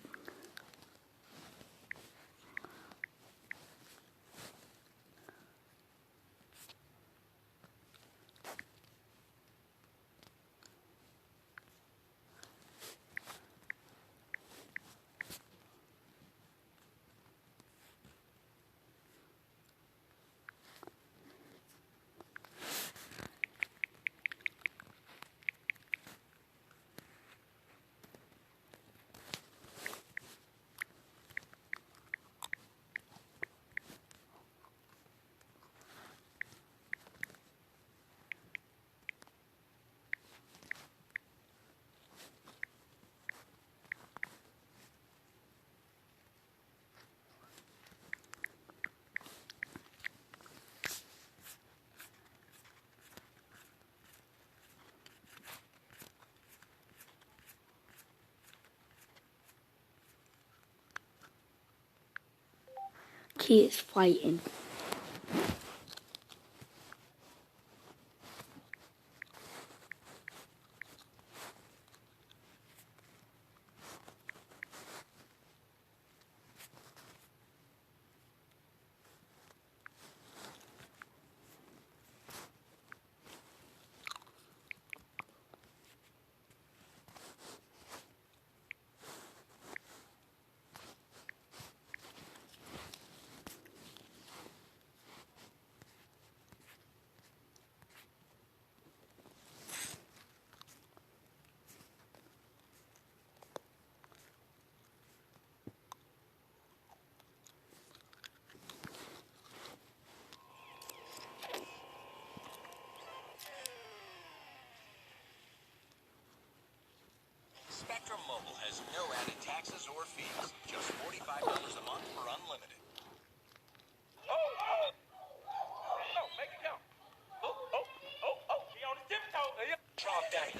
Kids fighting. Spectrum Mobile has no added taxes or fees. Just $45 a month for unlimited. No, make it count. He on his tiptoe. Trump daddy.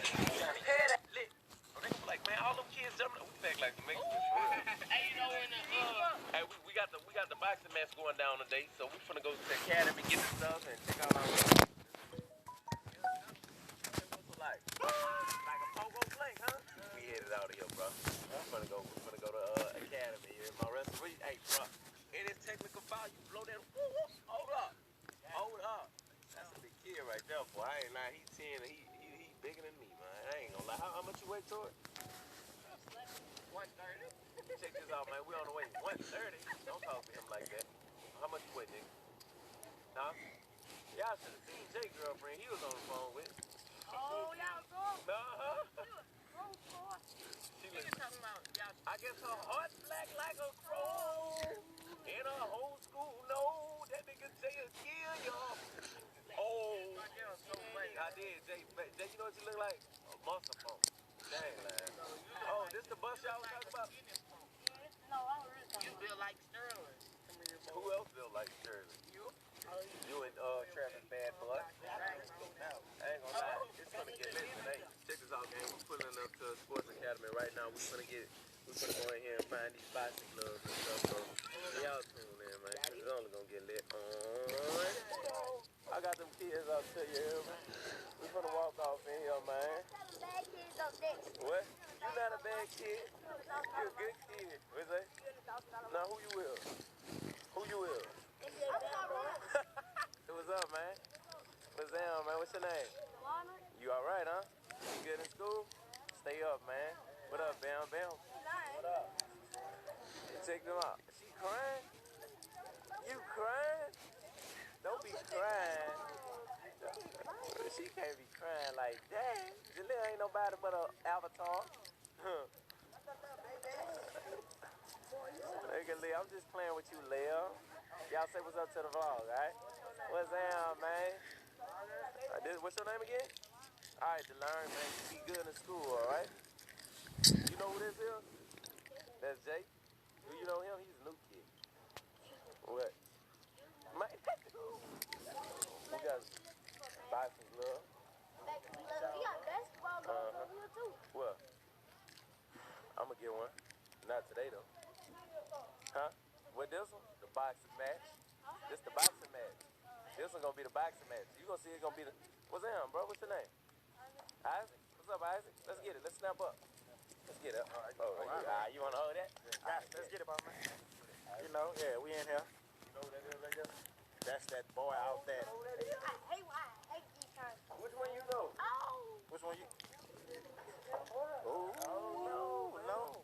Lit. Oh, they gonna be like, man, all them kids jumping. We act like the Mexicans for real. Hey, you know when hey, we got the boxing match going down today, so we finna go to the academy, get the stuff, and check out our like a pogo flank, huh? We headed out of here, bro. We finna go to academy here. My referee, hey, bro. In this technical foul, you blow that. Hold up. That's a big kid right there, boy. I ain't lying. He 10. He bigger than me, man. I ain't gonna lie. How much you weigh, Tori? 130. Check this out, man. We on the way. 130. Don't talk to him like that. How much you weigh, nigga? Huh? Y'all should have seen Jay's girlfriend. He was on the phone with. Oh, y'all go. Uh-huh. She was Talking about y'all. I guess her heart black like a crow. In her whole school, no, that nigga Jay will kill y'all. Oh, I did, Jay. Jay, you know what you look like? A muscle phone. Dang, man. Oh, this the bus y'all was talking about? No, I don't really. You feel like Sterling. Who else feel like Sterling? You and Travis Bad Blood. I ain't gonna lie, it's gonna get lit today. Check this out, man. We're pulling up to Sports Academy right now. We're gonna go in here and find these boxing gloves and stuff. So y'all tune in, man. Cause it's only gonna get lit on. I got them kids out to you, man. We're gonna walk off in here, man. What? You not a bad kid. You a good kid. What's that? Now who you with? Who you with? What's up, man? What's down, man? What's your name? You all right, huh? You good in school? Stay up, man. What up, Bam Bam? What up? Check them out. She crying? You crying? Don't be crying. She can't be crying like that. Jaleel ain't nobody but an avatar. Hey, Jaleel, I'm just playing with you, Lil. Y'all say what's up to the vlog, all right? What's down, man? What's your name again? All right, to learn, man. You be good in school, all right? You know who this is? That's Jake. Do you know him? He's a new kid. What? Man, that dude. We got buy some gloves. We got basketball gloves over here too. Well, I'm gonna get one. Not today though. Huh? What this one? The boxing match. This the boxing match. This one gonna be the boxing match. You gonna see it's gonna be the. What's that, bro? What's your name? Isaac. What's up, Isaac? Let's get it. Let's snap up. Let's get it. All right. You wanna hold that? Let's get it, my man. You know, yeah, we in here. You know what that is right there? That's that boy out there. I hate these times. Which one you know? Oh! Which one you? Oh, no.